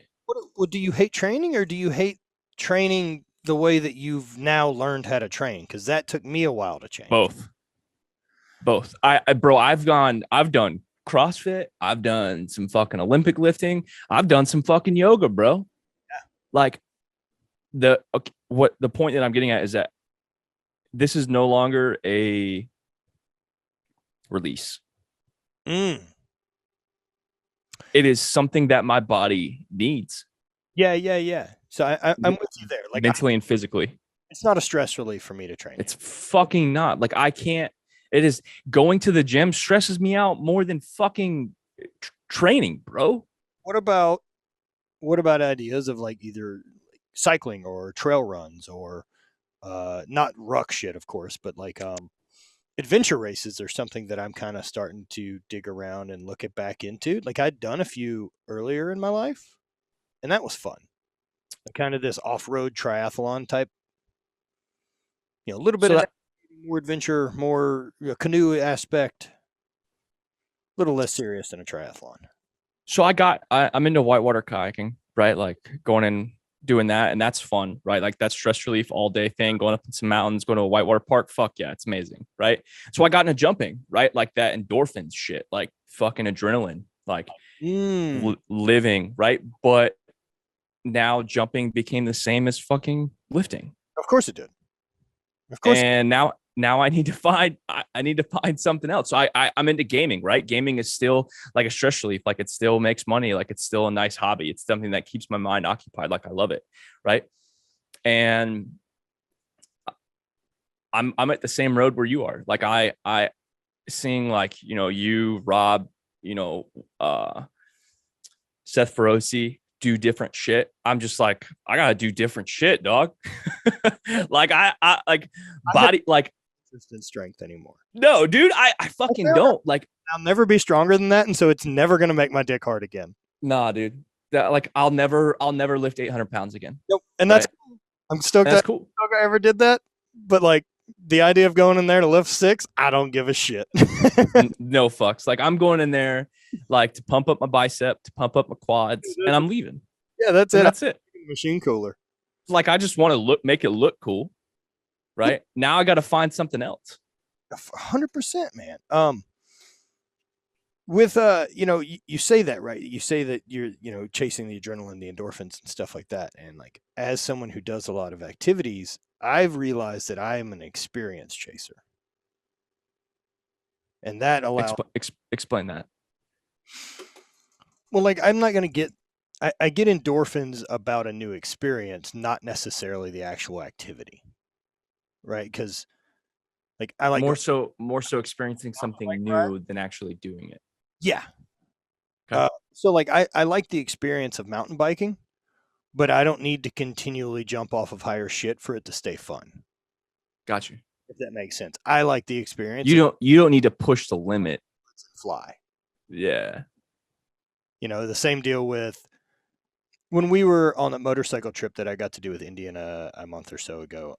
What do you hate training, or do you hate training the way that you've now learned how to train? Because that took me a while to change. Both. I've done CrossFit. I've done some fucking Olympic lifting. I've done some fucking yoga, bro. Yeah. Like the point that I'm getting at is that this is no longer a release. It is something that my body needs. Yeah. So I'm with you there. Like mentally and physically. It's not a stress relief for me to train. It's fucking not. Like I can't. It is going to the gym stresses me out more than fucking training, bro. What about ideas of like either cycling or trail runs or not ruck shit, of course, but like adventure races are something that I'm kind of starting to dig around and look it back into. Like I'd done a few earlier in my life, and that was fun. Kind of this off-road triathlon type, a little bit of more adventure, more canoe aspect, a little less serious than a triathlon. So I'm into whitewater kayaking, right? Like going and doing that, and that's fun, right? Like that's stress relief all day thing, going up in some mountains, going to a whitewater park. Fuck yeah, it's amazing, right? So I got into jumping, right? Like that endorphins shit, like fucking adrenaline, like living, right? But now jumping became the same as fucking lifting. Of course it did. Of course. And now I need to find something else. So I'm into gaming, right? Gaming is still like a stress relief. Like it still makes money. Like it's still a nice hobby. It's something that keeps my mind occupied. Like I love it. Right. And I'm at the same road where you are. Like I seeing like, you, Rob, Seth Feroci do different shit. I'm just like, I gotta do different shit, dog. Like I like body, like consistent strength anymore. No, dude, I fucking don't. Like I'll never be stronger than that, and so it's never gonna make my dick hard again. Nah, dude. That like I'll never lift 800 pounds again. Nope. And that's cool. I'm stoked that's cool. I ever did that. But like the idea of going in there to lift 6, I don't give a shit. No fucks. Like I'm going in there like to pump up my bicep, to pump up my quads, and I'm leaving. Yeah, that's it. That's it. Machine cooler. Like I just want to make it look cool. Right? Now I got to find something else. 100%, man. With you say that, right? You say that you're chasing the adrenaline, the endorphins and stuff like that, and like as someone who does a lot of activities, I've realized that I am an experience chaser, and that allows explain that. Well, like I'm not going to get I get endorphins about a new experience, not necessarily the actual activity, right? Because like I like more so experiencing something new than actually doing it. Yeah. Okay. So like I like the experience of mountain biking, but I don't need to continually jump off of higher shit for it to stay fun. Got you. If that makes sense. I like the experience. You don't need to push the limit. Fly. Yeah. The same deal with when we were on the motorcycle trip that I got to do with Indiana a month or so ago,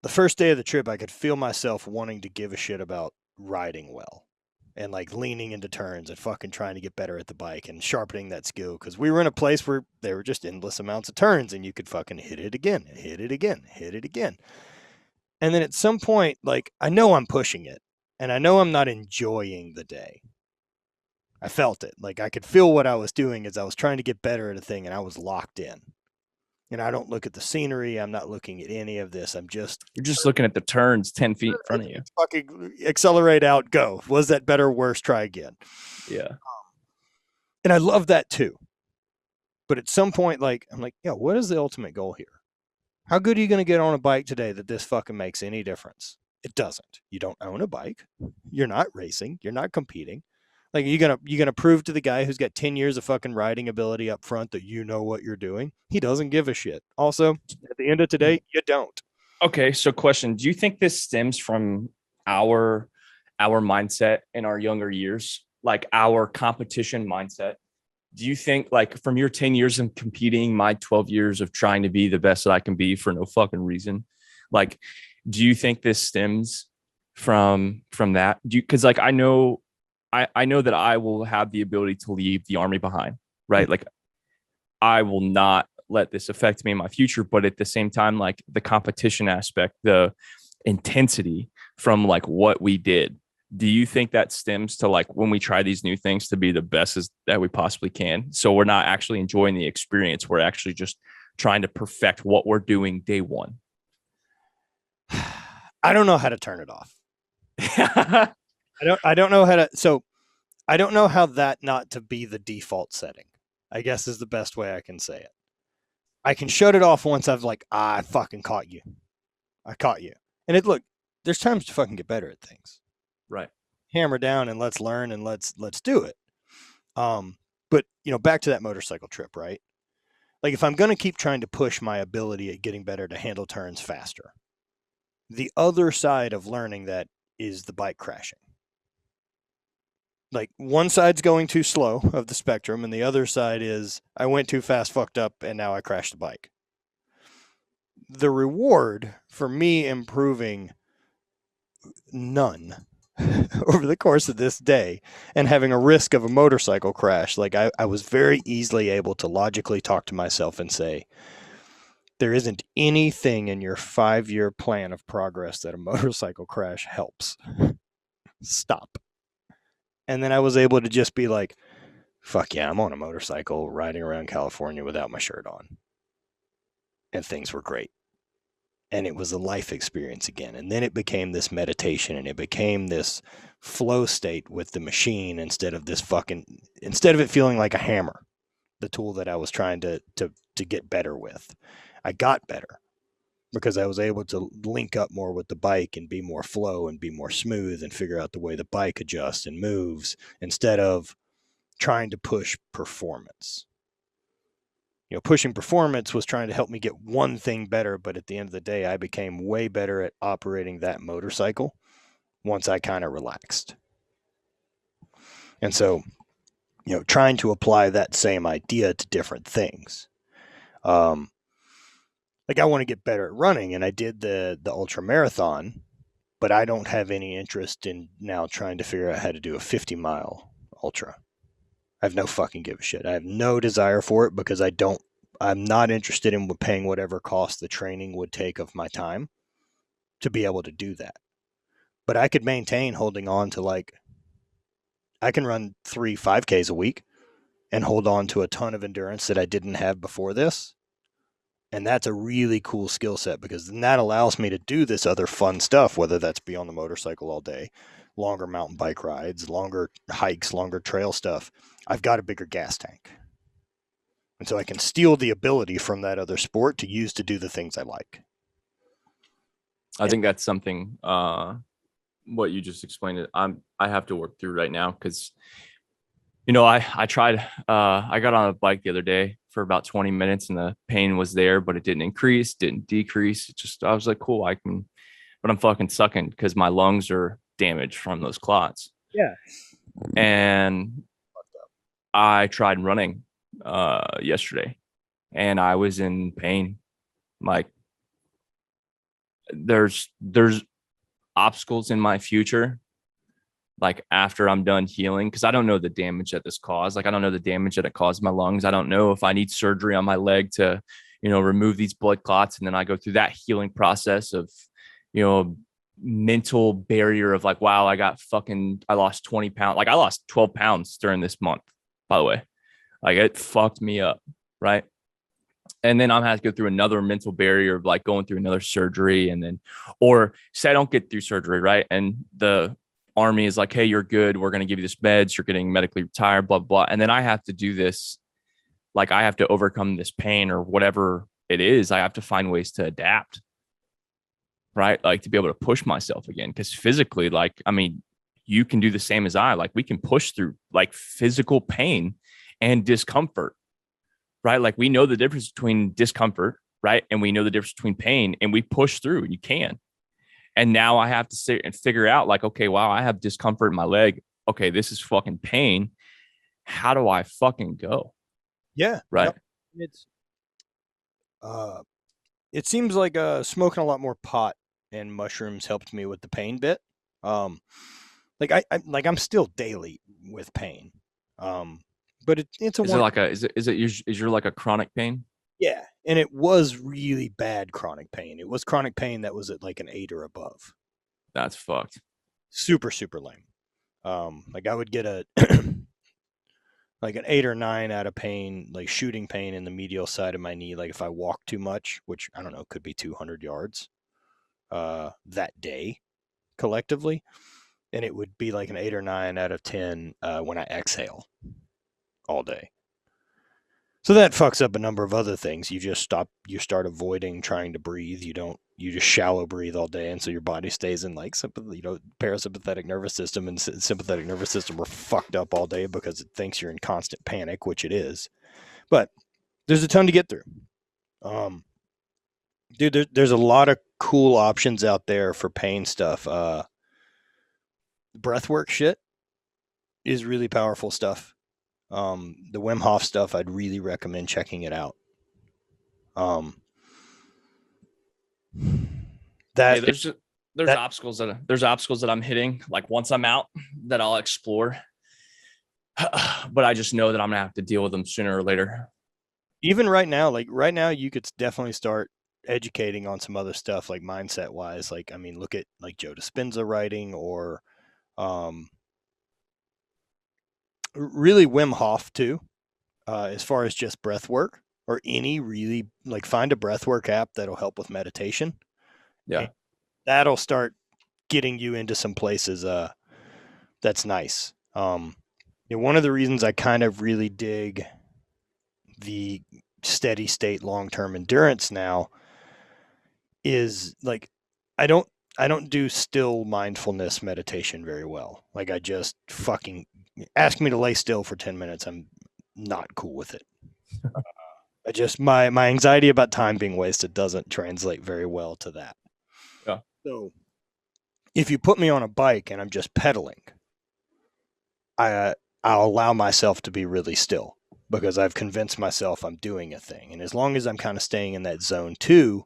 the first day of the trip, I could feel myself wanting to give a shit about riding well and like leaning into turns and fucking trying to get better at the bike and sharpening that skill. Because we were in a place where there were just endless amounts of turns and you could fucking hit it again, hit it again, hit it again. And then at some point, like, I know I'm pushing it and I know I'm not enjoying the day. I felt it. Like, I could feel what I was doing as I was trying to get better at a thing and I was locked in. And I don't look at the scenery. I'm not looking at any of this. You're just looking at the turns 10 feet in front of you. Fucking accelerate out, go. Was that better, worse? Try again. Yeah. And I love that too. But at some point, like, I'm like, yeah, what is the ultimate goal here? How good are you going to get on a bike today that this fucking makes any difference? It doesn't. You don't own a bike. You're not racing. You're not competing. Like, you gonna prove to the guy who's got 10 years of fucking riding ability up front that you know what you're doing? He doesn't give a shit. Also, at the end of today, you don't. Okay, so question, do you think this stems from our mindset in our younger years, like our competition mindset? Do you think, like, from your 10 years of competing, my 12 years of trying to be the best that I can be for no fucking reason, like, do you think this stems from that? Because like I know that I will have the ability to leave the army behind, right? Like, I will not let this affect me in my future, but at the same time, like, the competition aspect, the intensity from like what we did, do you think that stems to like when we try these new things to be the best that we possibly can? So we're not actually enjoying the experience. We're actually just trying to perfect what we're doing day one. I don't know how to turn it off. I don't know how to. So I don't know how that not to be the default setting, I guess, is the best way I can say it. I can shut it off once I've like, I fucking caught you. I caught you. And look, there's times to fucking get better at things. Right. Hammer down and let's learn and let's do it. But back to that motorcycle trip, right? Like, if I'm going to keep trying to push my ability at getting better to handle turns faster, the other side of learning that is the bike crashing. Like, one side's going too slow of the spectrum, and the other side is I went too fast, fucked up, and now I crashed the bike. The reward for me improving none over the course of this day and having a risk of a motorcycle crash, like, I was very easily able to logically talk to myself and say, there isn't anything in your 5-year plan of progress that a motorcycle crash helps. Stop. And then I was able to just be like, fuck yeah, I'm on a motorcycle riding around California without my shirt on. And things were great. And it was a life experience again. And then it became this meditation and it became this flow state with the machine instead of it feeling like a hammer, the tool that I was trying to get better with. I got better because I was able to link up more with the bike and be more flow and be more smooth and figure out the way the bike adjusts and moves instead of trying to push performance. Pushing performance was trying to help me get one thing better, but at the end of the day, I became way better at operating that motorcycle once I kind of relaxed. And so, trying to apply that same idea to different things. Like, I want to get better at running, and I did the ultra marathon, but I don't have any interest in now trying to figure out how to do a 50-mile ultra. I have no fucking give a shit. I have no desire for it because I'm not interested in paying whatever cost the training would take of my time to be able to do that. But I could maintain holding on to, like, I can run 3 5Ks a week and hold on to a ton of endurance that I didn't have before this. And that's a really cool skill set because then that allows me to do this other fun stuff, whether that's be on the motorcycle all day, longer mountain bike rides, longer hikes, longer trail stuff. I've got a bigger gas tank. And so I can steal the ability from that other sport to use to do the things I like. I think that's something, what you just explained, I have to work through right now because, I tried, I got on a bike the other day for about 20 minutes and the pain was there, but it didn't increase, didn't decrease. I was like, cool, but I'm fucking sucking because my lungs are damaged from those clots. Yeah. And I tried running yesterday, and I was in pain. Like there's obstacles in my future, like after I'm done healing, because I don't know the damage that this caused. Like I don't know the damage that it caused my lungs. I don't know if I need surgery on my leg to, remove these blood clots, and then I go through that healing process of, mental barrier of like, wow, I lost 20 pounds. Like I lost 12 pounds during this month, by the way. Like it fucked me up, right? And then I'm gonna have to go through another mental barrier of like going through another surgery, and then, or say I don't get through surgery, right? And the army is like, hey, you're good. We're gonna give you this meds. You're getting medically retired, blah blah. And then I have to do this, like I have to overcome this pain or whatever it is. I have to find ways to adapt, right? Like to be able to push myself again, because physically, like I mean, you can do the same as I. Like we can push through like physical pain and discomfort, right? Like we know the difference between discomfort, right? And we know the difference between pain, and we push through. You can. And now I have to sit and figure out like, okay, wow, I have discomfort in my leg. Okay, this is fucking pain. How do I fucking go? Yeah. Right. Yep. It's uh it seems like smoking a lot more pot and mushrooms helped me with the pain bit. Um like I'm still daily with pain. Um but it's a Is it one. like a is your like a chronic pain? Yeah, and it was really bad chronic pain. It was chronic pain that was at like an 8 or above. That's fucked. Super, super lame. Like I would get a like an 8 or 9 out of pain, like shooting pain in the medial side of my knee, like if I walk too much, which I don't know, could be 200 yards that day collectively. And it would be like an 8 or 9 out of 10 when I exhale all day. So that fucks up a number of other things. You start avoiding trying to breathe. You just shallow breathe all day. And so your body stays in like, parasympathetic nervous system and sympathetic nervous system are fucked up all day because it thinks you're in constant panic, which it is. But there's a ton to get through. Dude, there's a lot of cool options out there for pain stuff. Breathwork shit is really powerful stuff. The Wim Hof stuff, I'd really recommend checking it out. Hey, That there's that obstacles that I'm hitting. Like once I'm out, that I'll explore. But I just know that I'm gonna have to deal with them sooner or later. even right now, like right now, you could definitely start educating on some other stuff, like mindset wise. Like, I mean, look at like Joe Dispenza writing, or um, really Wim Hof too, as far as just breath work, or any really like find a breath work app that'll help with meditation. Yeah. And that'll start getting you into some places that's nice. One of the reasons I kind of really dig the steady state long term endurance now is like I don't I don't do still mindfulness meditation very well. Like I just fucking ask me to lay still for 10 minutes. I'm not cool with it. I just my anxiety about time being wasted doesn't translate very well to that. Yeah. So if you put me on a bike and I'm just pedaling, I I'll allow myself to be really still because I've convinced myself I'm doing a thing. And as long as I'm kind of staying in that zone too,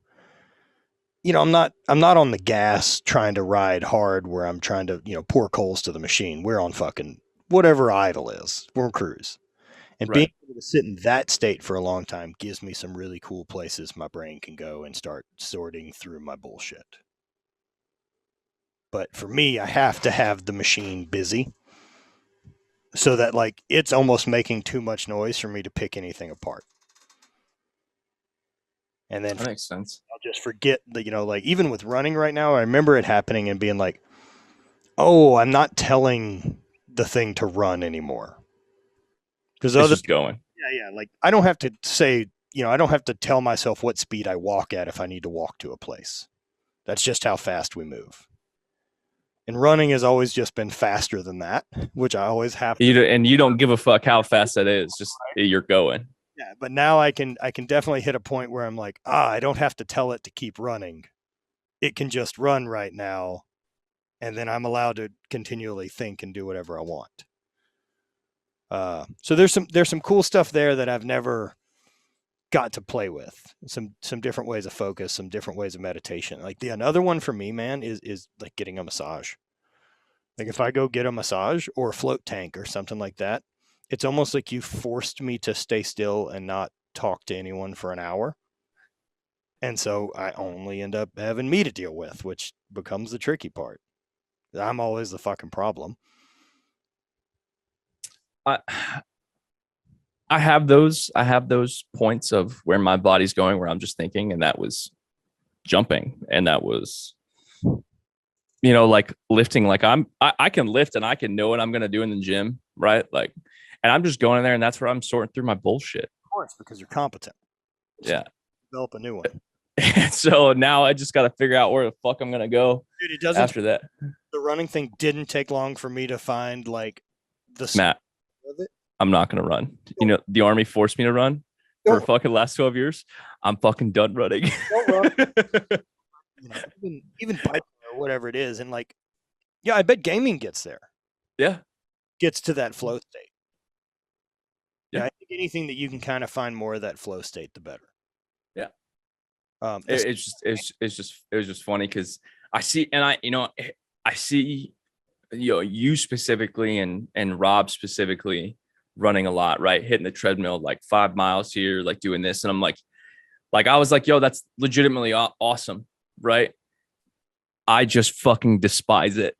I'm not on the gas trying to ride hard where I'm trying to, pour coals to the machine. We're on fucking whatever idle is. We're on cruise. And being Right. able to sit in that state for a long time gives me some really cool places my brain can go and start sorting through my bullshit. But for me, I have to have the machine busy so that like it's almost making too much noise for me to pick anything apart. And then That makes sense. I'll just forget that, like even with running right now, I remember it happening and being like, oh, I'm not telling the thing to run anymore. Because It's just going. yeah, like I don't have to say, I don't have to tell myself what speed I walk at if I need to walk to a place. That's just how fast we move. And running has always just been faster than that, which I always have to. And you don't give a fuck how fast that is. Just you're going. Yeah, but now I can definitely hit a point where I'm like, I don't have to tell it to keep running. It can just run right now, and then I'm allowed to continually think and do whatever I want. So there's some cool stuff there that I've never got to play with. Some different ways of focus, some different ways of meditation. Like another one for me, man, is like getting a massage. Like if I go get a massage or a float tank or something like that, it's almost like you forced me to stay still and not talk to anyone for an hour. And so I only end up having me to deal with, which becomes the tricky part. I'm always the fucking problem. I I have those points of where my body's going, where I'm just thinking, and that was jumping, and that was like lifting. Like I can lift and I can know what I'm gonna do in the gym, right? Like, and I'm just going in there, and that's where I'm sorting through my bullshit. Of course, because you're competent. So Yeah. develop a new one. So now I just got to figure out where the fuck I'm gonna go. Dude, it doesn't. After that. The running thing didn't take long for me to find like the Matt, of it. I'm not gonna run. The Army forced me to run for fucking last 12 years. I'm fucking done running. Don't run. Even bike or whatever it is, and like, yeah, I bet gaming gets there. Yeah, gets to that flow state. Yeah, I think anything that you can kind of find more of that flow state, the better. Yeah. It was just funny because I see, and I see, you specifically and Rob specifically running a lot, right? Hitting the treadmill like 5 miles here, like doing this, and I'm like I was like, yo, that's legitimately awesome, right? I just fucking despise it.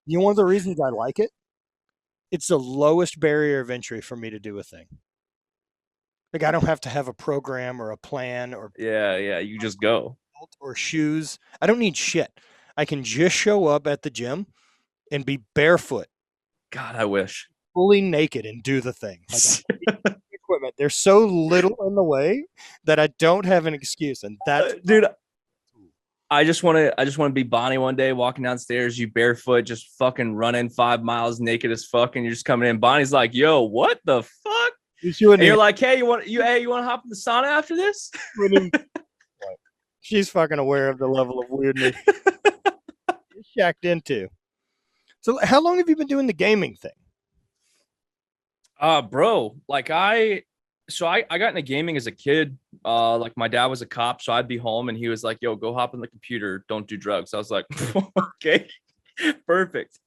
One of the reasons I like it, it's the lowest barrier of entry for me to do a thing. Like I don't have to have a program or a plan or yeah, you just go. Or shoes. I don't need shit. I can just show up at the gym and be barefoot. God, I wish. Fully naked and do the thing. Like, equipment. There's so little in the way that I don't have an excuse, and that's dude. I just want to be Bonnie one day, walking downstairs, you barefoot, just fucking running 5 miles naked as fuck, and you're just coming in. Bonnie's like, "Yo, what the fuck?" And you're like, "Hey, you want to hop in the sauna after this?" She's fucking aware of the level of weirdness you're shacked into. So, how long have you been doing the gaming thing? Bro, like I got into gaming as a kid. Like my dad was a cop, so I'd be home and he was like, "Yo, go hop on the computer, don't do drugs." I was like, "Okay, perfect."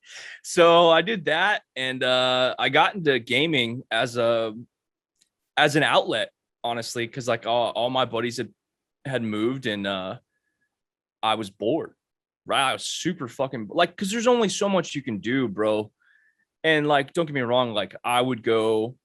So I did that, and I got into gaming as an outlet, honestly, because like all my buddies had moved, and I was bored. Right, I was super fucking like, because there's only so much you can do, bro. And like, don't get me wrong, like I would go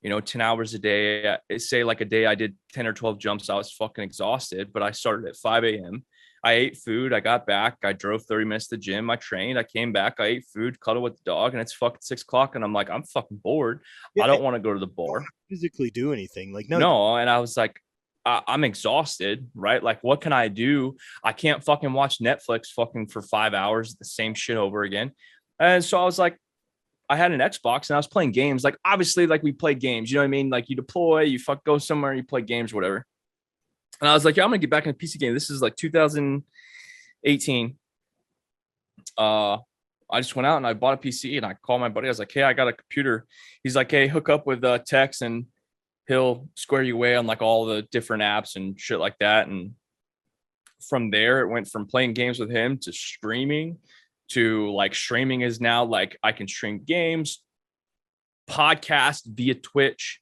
10 hours a day. Say like a day I did 10 or 12 jumps. I was fucking exhausted, but I started at 5 a.m. I ate food. I got back. I drove 30 minutes to the gym. I trained. I came back. I ate food, cuddled with the dog, and it's fucking 6 o'clock. And I'm like, I'm fucking bored. Yeah, I don't want to go to the bar. Physically do anything. Like, no. And I was like, I'm exhausted, right? Like, what can I do? I can't fucking watch Netflix fucking for 5 hours, the same shit over again. And so I was like, I had an Xbox and I was playing games. Like, obviously, like we play games, you know what I mean? Like you deploy, you go somewhere, you play games, whatever. And I was like, yeah, I'm gonna get back in a PC game. This is like 2018. I just went out and I bought a PC and I called my buddy. I was like, hey, I got a computer. He's like, hey, hook up with Tex and he'll square you away on like all the different apps and shit like that. And from there, it went from playing games with him to streaming, to like streaming is now like I can stream games, podcast via Twitch.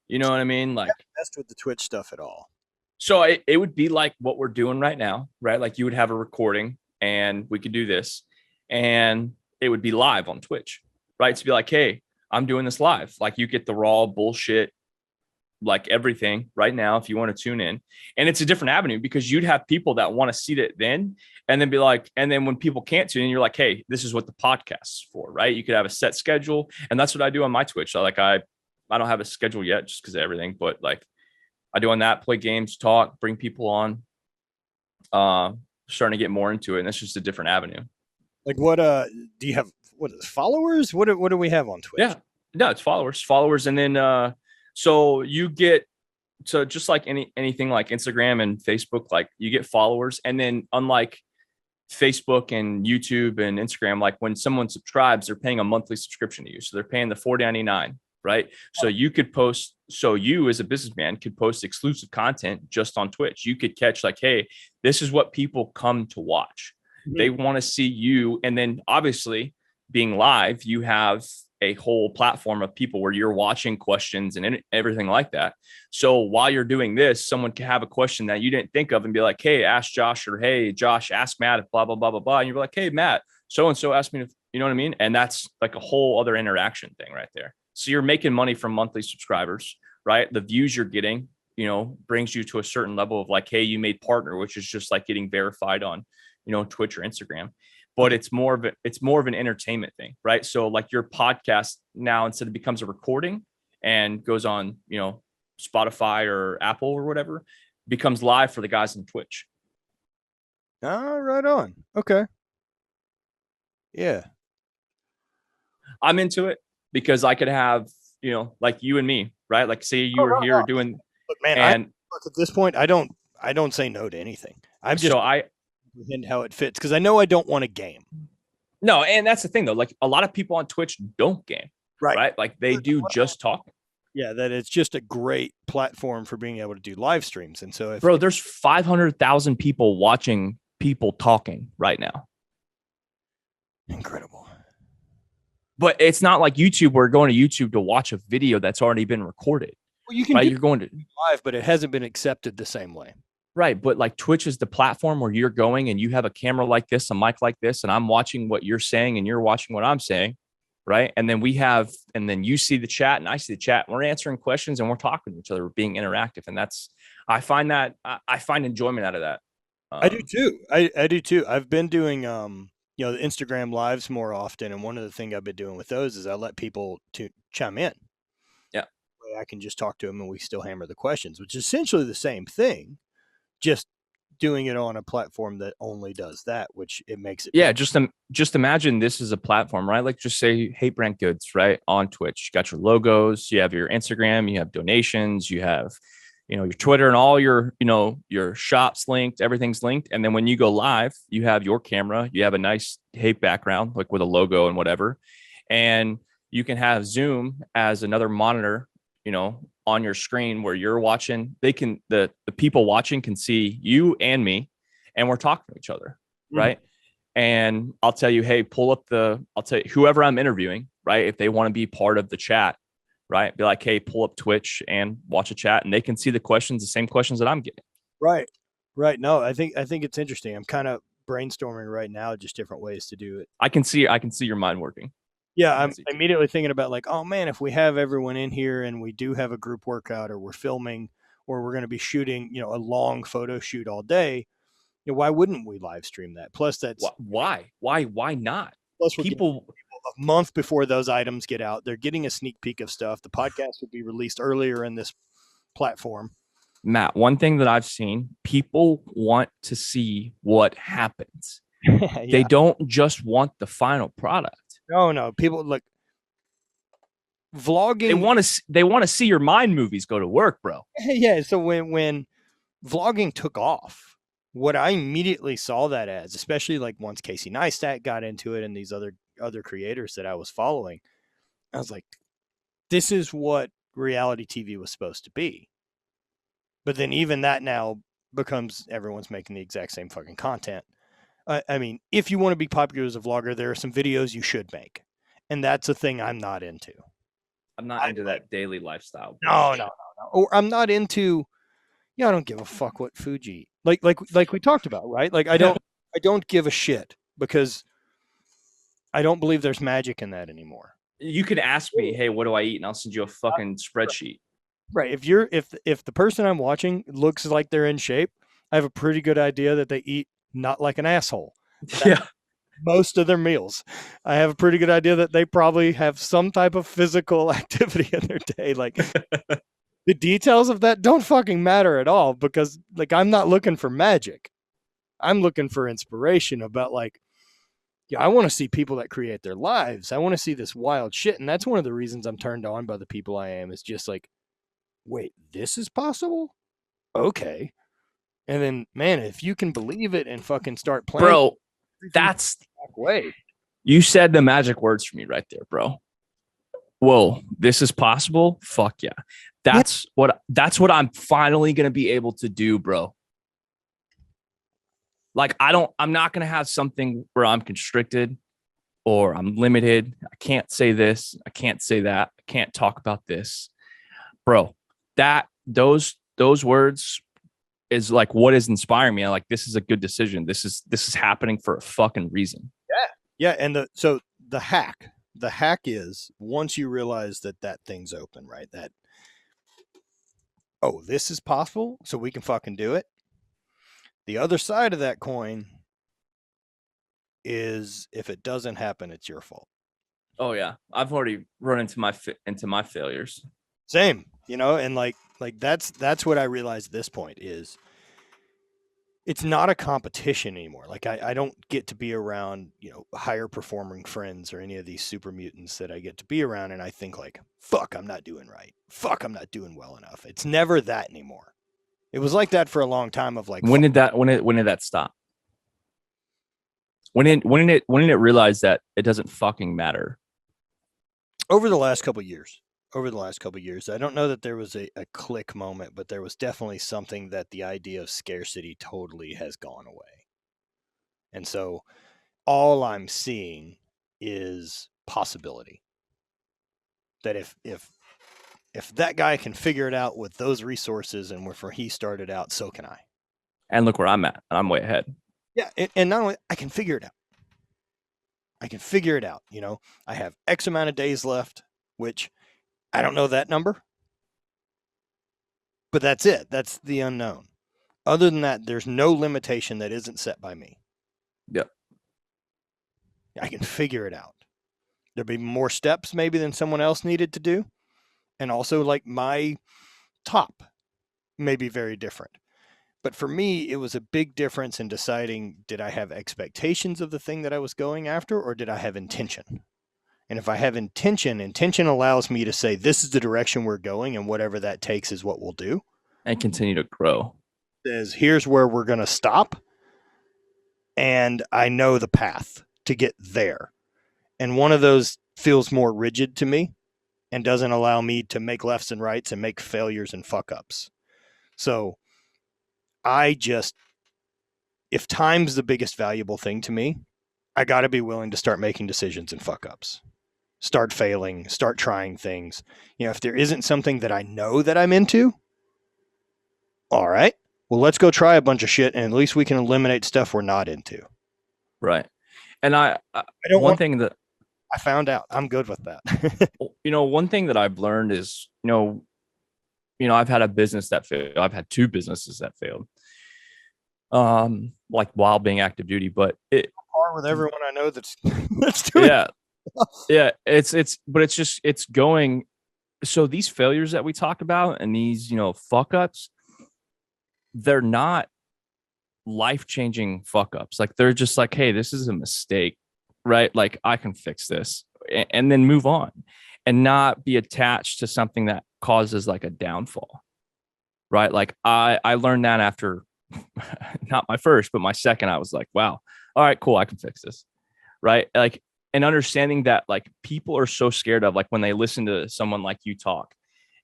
You know what I mean? Like, messed with the Twitch stuff at all. So it would be like what we're doing right now, right? Like you would have a recording and we could do this and it would be live on Twitch, right? To be like, hey, I'm doing this live. Like you get the raw bullshit, like everything right now, if you want to tune in. And it's a different avenue because you'd have people that want to see it then and then be like, and then when people can't tune in, you're like, hey, this is what the podcast's for, right? You could have a set schedule. And that's what I do on my Twitch. So like I don't have a schedule yet just because of everything, but like I do on that, play games, talk, bring people on, starting to get more into it. And it's just a different avenue. Like what, do you have, what is followers? What do we have on Twitch? Yeah, no, it's followers. And then, so you get, so just like anything like Instagram and Facebook, like you get followers. And then unlike Facebook and YouTube and Instagram, like when someone subscribes, they're paying a monthly subscription to you. So they're paying the $4.99, right? So you could post, so you as a businessman could post exclusive content just on Twitch. You could catch like, hey, this is what people come to watch. They want to see you. And then obviously being live, you have a whole platform of people where you're watching questions and everything like that. So while you're doing this, someone can have a question that you didn't think of and be like, hey, ask Josh, or hey, Josh, ask Matt, if blah, blah, blah, blah, blah. And you're like, hey, Matt, so-and-so asked me if, you know what I mean? And that's like a whole other interaction thing right there. So you're making money from monthly subscribers, right? The views you're getting, you know, brings you to a certain level of like, hey, you made partner, which is just like getting verified on, you know, Twitch or Instagram. But it's more of an entertainment thing, right? So like your podcast now, instead of becomes a recording and goes on, you know, Spotify or Apple or whatever, becomes live for the guys on Twitch. Right on. Okay. Yeah. I'm into it because I could have, you know, like you and me, right? Like say you were here doing, look, man, and look, at this point, I don't say no to anything. I'm just so I and how it fits, because I know I don't want a game. No, and that's the thing though. Like a lot of people on Twitch don't game, right? Like they do just talking. Yeah, that it's just a great platform for being able to do live streams. And so, bro, there's 500,000 people watching people talking right now. Incredible. But it's not like YouTube. We're going to YouTube to watch a video that's already been recorded. Well, you can right? You're going to live, but it hasn't been accepted the same way. Right. But like Twitch is the platform where you're going and you have a camera like this, a mic like this, and I'm watching what you're saying and you're watching what I'm saying. Right. And then then you see the chat and I see the chat. And we're answering questions and we're talking to each other, we're being interactive. And I find enjoyment out of that. I do too. I do too. I've been doing, the Instagram lives more often. And one of the things I've been doing with those is I let people to chime in. Yeah. I can just talk to them and we still hammer the questions, which is essentially the same thing. Just doing it on a platform that only does that, which it makes it. Yeah. Just imagine this is a platform, right? Like just say Hate Brand Goods, right? On Twitch, you got your logos, you have your Instagram, you have donations, you have, you know, your Twitter and all your, you know, your shops linked, everything's linked. And then when you go live, you have your camera, you have a nice hate background, like with a logo and whatever. And you can have Zoom as another monitor, you know, on your screen where you're watching. The people watching can see you and me, and we're talking to each other. Right. And I'll tell you, hey, I'll tell you whoever I'm interviewing, right? If they want to be part of the chat, right? Be like, hey, pull up Twitch and watch a chat, and they can see the same questions that I'm getting. Right. No, I think it's interesting. I'm kind of brainstorming right now, just different ways to do it. I can see your mind working. Yeah, I'm immediately thinking about like, oh man, if we have everyone in here and we do have a group workout, or we're filming, or we're going to be shooting, you know, a long photo shoot all day, you know, why wouldn't we live stream that? Plus, that's why not? Plus, people a month before those items get out, they're getting a sneak peek of stuff. The podcast would be released earlier in this platform. Matt, one thing that I've seen, people want to see what happens. Yeah. They don't just want the final product. No. People like vlogging. They want to see your mind movies go to work, bro. Yeah. So when vlogging took off, what I immediately saw that as, especially like once Casey Neistat got into it and these other creators that I was following, I was like, this is what reality TV was supposed to be. But then even that now becomes everyone's making the exact same fucking content. I mean, if you want to be popular as a vlogger, there are some videos you should make. And that's a thing I'm not into. I'm not into that daily lifestyle. No. Or I'm not into, I don't give a fuck what food you eat. Like we talked about, right? Like I don't give a shit, because I don't believe there's magic in that anymore. You can ask me, hey, what do I eat? And I'll send you a fucking spreadsheet. Right. If the person I'm watching looks like they're in shape, I have a pretty good idea that they eat not like an asshole. Yeah. Most of their meals. I have a pretty good idea that they probably have some type of physical activity in their day. Like the details of that don't fucking matter at all, because like I'm not looking for magic. I'm looking for inspiration about like, I want to see people that create their lives. I want to see this wild shit. And that's one of the reasons I'm turned on by the people I am, is just like, wait, this is possible? Okay. And then, man, if you can believe it and fucking start playing, bro, That's way. you said the magic words for me right there, bro. Whoa, this is possible. Fuck yeah. That's what I'm finally gonna be able to do, bro. Like I'm not gonna have something where I'm constricted or I'm limited. I can't say this, I can't say that, I can't talk about this. Bro, that those words is like what is inspiring me. I'm like, this is a good decision. This is happening for a fucking reason. Yeah, and the hack is once you realize that thing's open, right? That oh, this is possible, so we can fucking do it. The other side of that coin is if it doesn't happen, it's your fault. Oh yeah, I've already run into my failures. Same, and like that's what I realized at this point is it's not a competition anymore. Like I don't get to be around, higher performing friends or any of these super mutants that I get to be around. And I think like, fuck, I'm not doing right. Fuck, I'm not doing well enough. It's never that anymore. It was like that for a long time of like, when did that stop? When did it realize that it doesn't fucking matter? Over the last couple of years. I don't know that there was a click moment, but there was definitely something that the idea of scarcity totally has gone away. And so all I'm seeing is possibility. That if that guy can figure it out with those resources and where he started out, so can I. And look where I'm at. I'm way ahead. Yeah, and not only I can figure it out. I have X amount of days left, which I don't know that number. But that's it. That's the unknown. Other than that, there's no limitation that isn't set by me. Yep. I can figure it out. There'll be more steps maybe than someone else needed to do. And also like my top may be very different. But for me, it was a big difference in deciding, did I have expectations of the thing that I was going after, or did I have intention? And if I have intention allows me to say, this is the direction we're going, and whatever that takes is what we'll do. And continue to grow. Says, here's where we're going to stop. And I know the path to get there. And one of those feels more rigid to me and doesn't allow me to make lefts and rights and make failures and fuck ups. So if time's the biggest valuable thing to me, I got to be willing to start making decisions and fuck ups. Start failing, start trying things. If there isn't something that I know that I'm into, all right, well, let's go try a bunch of shit and at least we can eliminate stuff we're not into. Right. And I thing that I found out, I'm good with that. One thing that I've learned is, I've had a business that failed. I've had two businesses that failed. Like while being active duty, but par with everyone I know that's doing. Yeah. It's going. So these failures that we talk about and these, fuck ups, they're not life-changing fuck ups. Like they're just like, hey, this is a mistake, right? Like I can fix this and then move on and not be attached to something that causes like a downfall, right? Like I learned that after not my first, but my second, I was like, wow, all right, cool. I can fix this. Right. Like, and understanding that like people are so scared of like when they listen to someone like you talk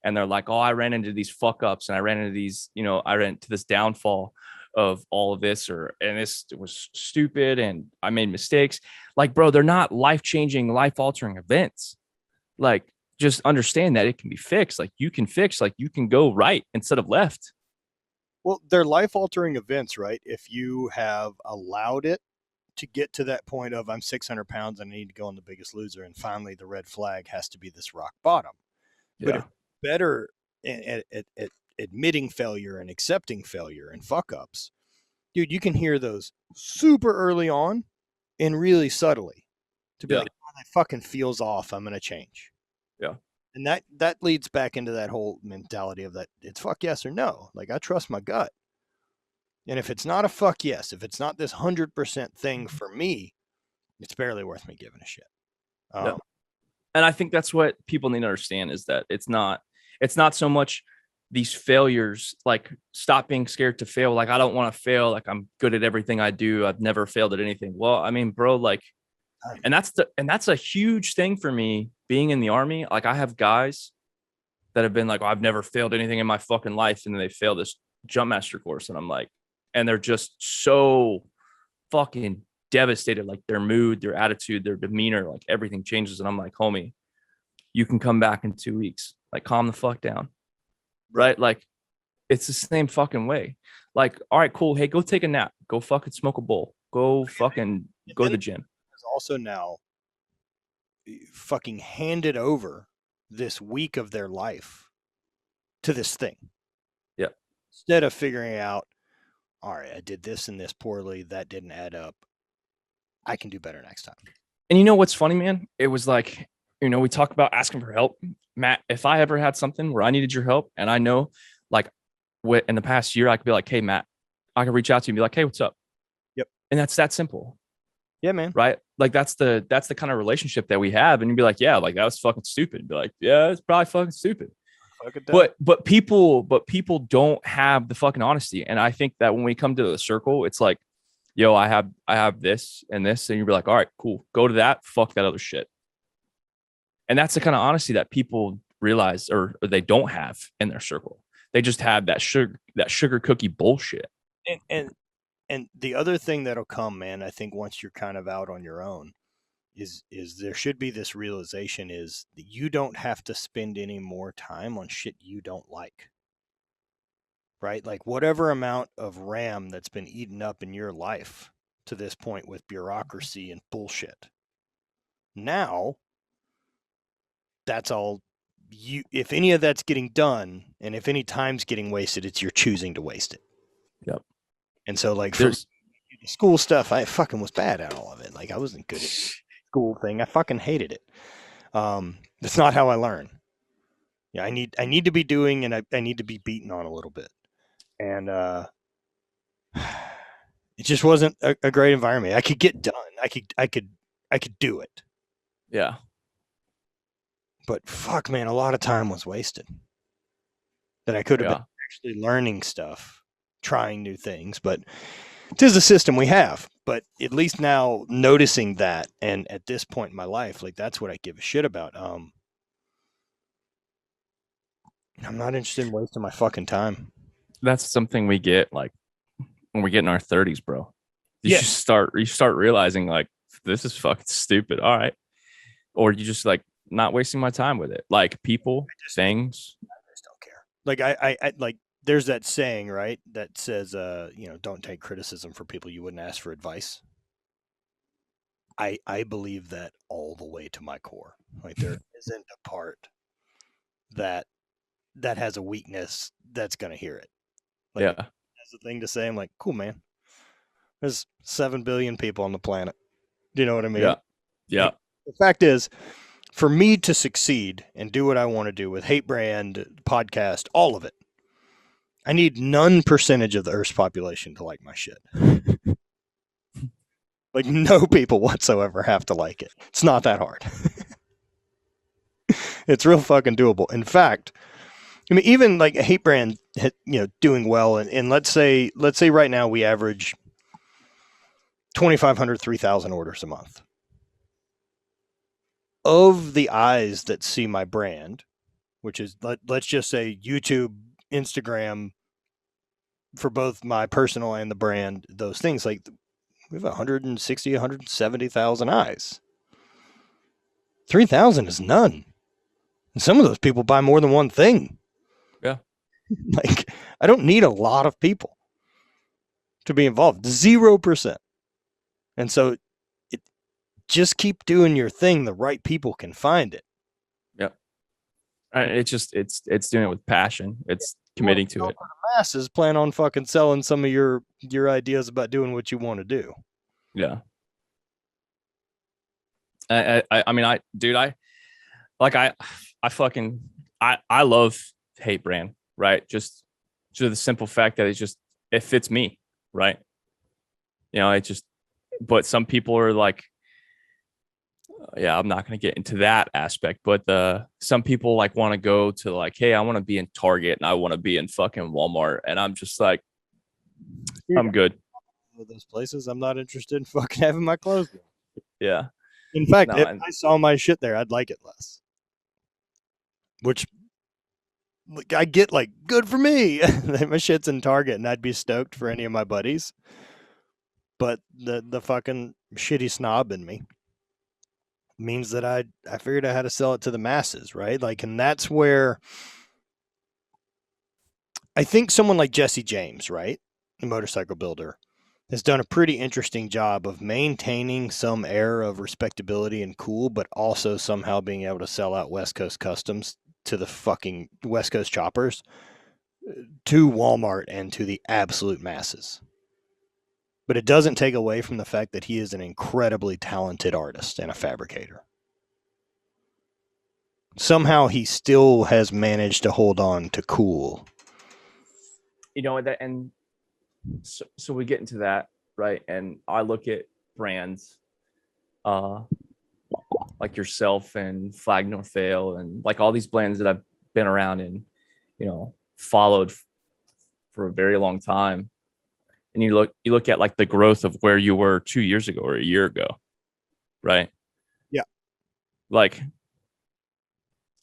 and they're like, oh, I ran into these fuck ups and I ran into these, I ran into this downfall of all of this and this was stupid and I made mistakes. Like, bro, they're not life-changing, life-altering events. Like, just understand that it can be fixed. Like you can go right instead of left. Well, they're life-altering events, right? If you have allowed it to get to that point of I'm 600 pounds and I need to go on The Biggest Loser, and finally the red flag has to be this rock bottom. Yeah. But if better at admitting failure and accepting failure and fuck-ups, dude, you can hear those super early on and really subtly to be like, oh, that fucking feels off. I'm going to change. Yeah. And that leads back into that whole mentality of that it's fuck yes or no. Like I trust my gut. And if it's not a fuck yes, if it's not this 100% thing for me, it's barely worth me giving a shit. And I think that's what people need to understand is that it's not so much these failures, like stop being scared to fail. Like, I don't want to fail. Like, I'm good at everything I do. I've never failed at anything. Well, I mean, bro, like, and that's a huge thing for me being in the Army. Like, I have guys that have been like, oh, I've never failed anything in my fucking life. And then they fail this jump master course. And I'm like, and they're just so fucking devastated. Like, their mood, their attitude, their demeanor, like everything changes. And I'm like, homie, you can come back in 2 weeks. Like, calm the fuck down. Right? Like, it's the same fucking way. Like, all right, cool. Hey, go take a nap. Go fucking smoke a bowl. Go fucking go to the gym. Also now fucking handed over this week of their life to this thing. Yeah. Instead of figuring out, all right, I did this and this poorly. That didn't add up. I can do better next time. And you know what's funny, man? It was like, you know, we talk about asking for help. Matt, if I ever had something where I needed your help, and I know, like, in the past year, I could be like, hey, Matt, I can reach out to you and be like, hey, what's up? Yep. And that's that simple. Yeah, man. Right? Like, that's the kind of relationship that we have. And you'd be like, yeah, like, that was fucking stupid. Be like, yeah, it's probably fucking stupid. But people don't have the fucking honesty. And I think that when we come to the circle, it's like, yo, I have this and this, and you'd be like, all right, cool, go to that, fuck that other shit. And that's the kind of honesty that people realize or they don't have in their circle. They just have that sugar cookie bullshit. And the other thing that'll come, man, I think once you're kind of out on your own, is there should be this realization is that you don't have to spend any more time on shit you don't like. Right? Like, whatever amount of RAM that's been eaten up in your life to this point with bureaucracy and bullshit. Now, that's all you, if any of that's getting done and if any time's getting wasted, it's you're choosing to waste it. Yep. And so, like, for school stuff, I fucking was bad at all of it. Like, I wasn't good at school thing. I fucking hated it. That's not how I learn. Yeah, I need to be doing, and I need to be beaten on a little bit. And it just wasn't a great environment. I could get done. I could do it. Yeah. But fuck, man, a lot of time was wasted. That I could have been actually learning stuff, trying new things. But it is a system we have. But at least now noticing that, and at this point in my life, like, that's what I give a shit about. I'm not interested in wasting my fucking time. That's something we get, like, when we get in our 30s, bro. You start realizing, like, this is fucking stupid. All right. Or you just, like, not wasting my time with it. Like, people, things. I just don't care. Like, I like, there's that saying, right, that says, don't take criticism for people you wouldn't ask for advice. I believe that all the way to my core. Like, there isn't a part that has a weakness that's going to hear it. Like, yeah. That's the thing to say. I'm like, cool, man. There's 7 billion people on the planet. Do you know what I mean? Yeah. Yeah. Like, the fact is, for me to succeed and do what I want to do with Hate Brand, podcast, all of it, I need none percentage of the Earth's population to like my shit. Like, no people whatsoever have to like it. It's not that hard. It's real fucking doable. In fact, I mean, even like a Hate Brand, doing well, and let's say right now we average 2,500, 3,000 orders a month. Of the eyes that see my brand, which is, let's just say YouTube, Instagram, for both my personal and the brand, those things, like, we have 160, 170,000 eyes. 3,000 is none. And some of those people buy more than one thing. Yeah. Like, I don't need a lot of people to be involved. 0%. And so just keep doing your thing. The right people can find it. Yeah. It's doing it with passion. It's committing to it. The masses plan on fucking selling some of your ideas about doing what you want to do. Yeah. I mean, I love Hate Brand, right? Just the simple fact that it fits me, right? But some people are like, Yeah, I'm not going to get into that aspect, but some people like want to go to like, hey, I want to be in Target and I want to be in fucking Walmart, and I'm just like, Dude, I'm good. those places, I'm not interested in fucking having my clothes there. Yeah, In fact, no, if and I saw my shit there, I'd like it less. Which like, I get like good for me. My shit's in Target, and I'd be stoked for any of my buddies. But the fucking shitty snob in me means that I figured out how to sell it to the masses, right? Like, and that's where I think someone like Jesse James, right, the motorcycle builder, has done a pretty interesting job of maintaining some air of respectability and cool, but also somehow being able to sell out West Coast customs to the fucking West Coast choppers, to Walmart, and to the absolute masses. But it doesn't take away from the fact that he is an incredibly talented artist and a fabricator. Somehow he still has managed to hold on to cool. you know that, and so we get into that, right? And I look at brands, uh, like yourself and Flag Nor Fail, and like all these brands that I've been around and followed for a very long time. And you look at like the growth of where you were 2 years ago or a year ago, right? Yeah. Like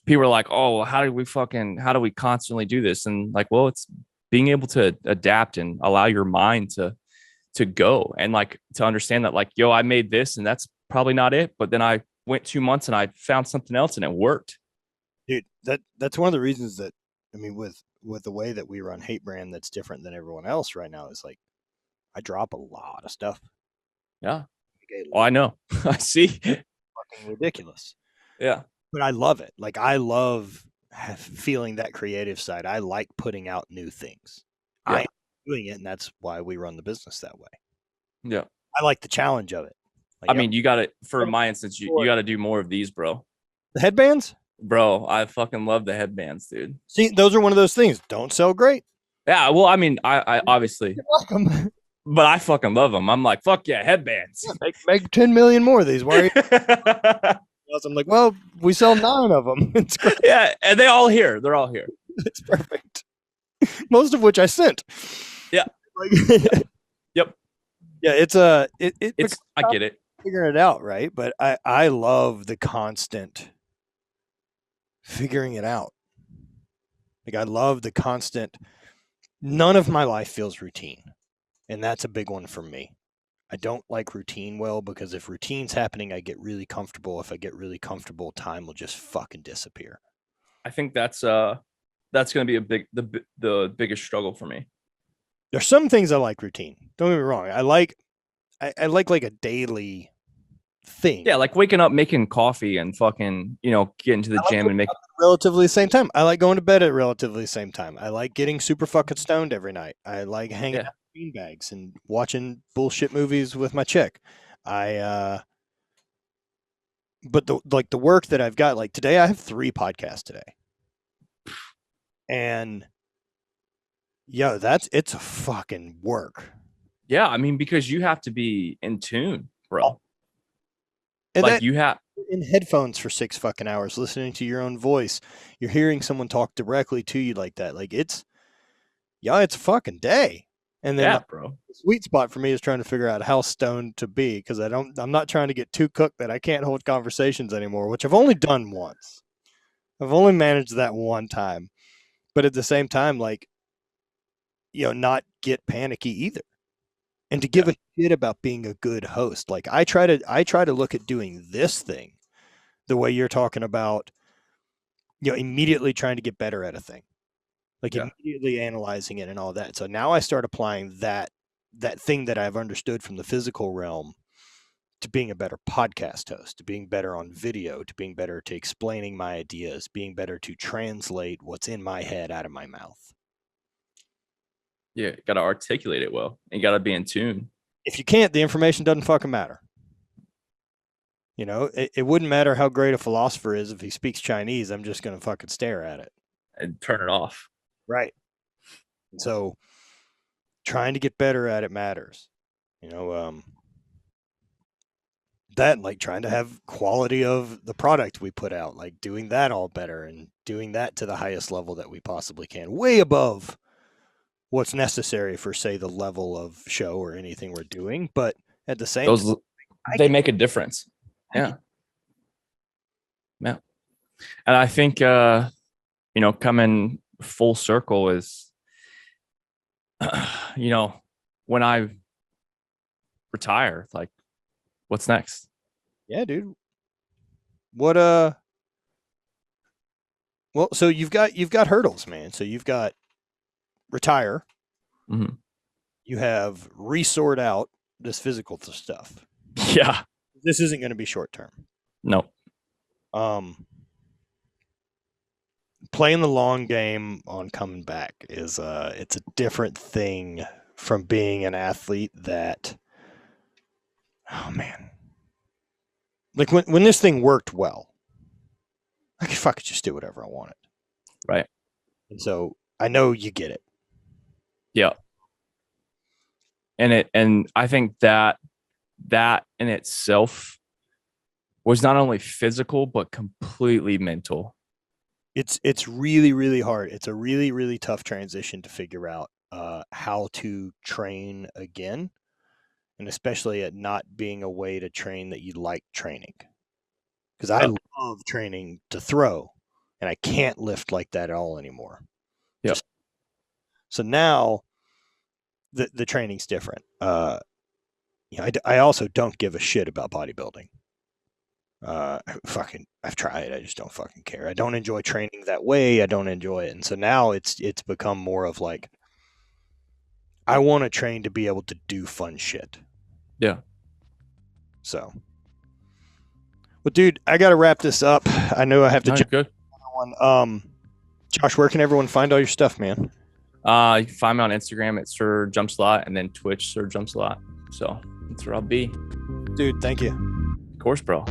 people are like, oh, how do we constantly do this? And like, well, it's being able to adapt and allow your mind to go and like to understand that like, yo, I made this and that's probably not it, but then I went 2 months and I found something else and it worked. Dude, that's one of the reasons that I mean with the way that we run Hate Brand that's different than everyone else right now is like I drop a lot of stuff. Yeah. Oh, Like, I know. I see. fucking ridiculous. Yeah. But I love it. Like I love feeling that creative side. I like putting out new things. Yeah. I'm doing it, and that's why we run the business that way. Yeah. I like the challenge of it. Like, I yep. mean, you got to, for my instance, you got to do more of these, bro. The headbands. Bro, I fucking love the headbands, dude. See, those are one of those things. Don't sell great. Yeah. Well, I mean, I obviously, You like them. but I fucking love them. I'm like, fuck yeah, headbands. Make 10 million more of these. Why are you? I'm like, well, we sell 9 of them. It's great. Yeah. And they all here. They're all here. It's perfect. Most of which I sent. Yeah. Like, Yep. yeah, it's I get it. figuring it out, right? But I love the constant figuring it out. Like I love the constant. None of my life feels routine, and that's a big one for me. I don't like routine well because if routine's happening, I get really comfortable. If I get really comfortable, time will just fucking disappear. I think that's going to be the biggest struggle for me. There's some things I like routine. Don't get me wrong. I like a daily thing. Yeah, like waking up, making coffee, and fucking getting to the gym and make Relatively the same time. I like going to bed at relatively the same time. I like getting super fucking stoned every night. I like hanging out in beanbags and watching bullshit movies with my chick. But the work that I've got, like today, I have 3 podcasts today, and yo, it's a fucking work. Yeah, I mean because you have to be in tune, bro. And like you have in headphones for 6 fucking hours, listening to your own voice. You're hearing someone talk directly to you like that. Like it's a fucking day. And then bro. The sweet spot for me is trying to figure out how stoned to be because I'm not trying to get too cooked that I can't hold conversations anymore, which I've only done once. I've only managed that one time. But at the same time, like, not get panicky either. And to give a shit about being a good host. Like I try to look at doing this thing the way you're talking about, immediately trying to get better at a thing. Like immediately analyzing it and all that. So now I start applying that thing that I've understood from the physical realm to being a better podcast host, to being better on video, to being better to explaining my ideas, being better to translate what's in my head out of my mouth. Yeah, got to articulate it well. And got to be in tune. If you can't, the information doesn't fucking matter. It wouldn't matter how great a philosopher is if he speaks Chinese. I'm just going to fucking stare at it. And turn it off. Right. So trying to get better at it matters. that, like trying to have quality of the product we put out, like doing that all better and doing that to the highest level that we possibly can, way above what's necessary for, say, the level of show or anything we're doing. But at the same time, they make a difference. Yeah. Yeah. And I think, coming full circle is, when I retire, like, what's next? Yeah, dude. What well, so you've got hurdles, man. So you've got retire. Mm-hmm. You have resort out this physical stuff. Yeah. This isn't going to be short term. No. Playing the long game on coming back is it's a different thing from being an athlete that, oh man, like when this thing worked well, I could fucking just do whatever I wanted. Right. And so I know you get it. Yeah. And I think that in itself was not only physical, but completely mental. It's really, really hard. It's a really, really tough transition to figure out how to train again, and especially at not being a way to train that you like training. Because I love training to throw, and I can't lift like that at all anymore. Yeah. So now the training's different. I also don't give a shit about bodybuilding. I've tried. I just don't fucking care. I don't enjoy training that way. I don't enjoy it. And so now it's become more of like, I want to train to be able to do fun shit. Yeah. So, well, dude, I got to wrap this up. I know I have to jump good. One. Josh, where can everyone find all your stuff, man? You can find me on Instagram at Sir Jump Slot, and then Twitch Sir Jump Slot. So that's where I'll be. Dude, thank you. Of course, bro.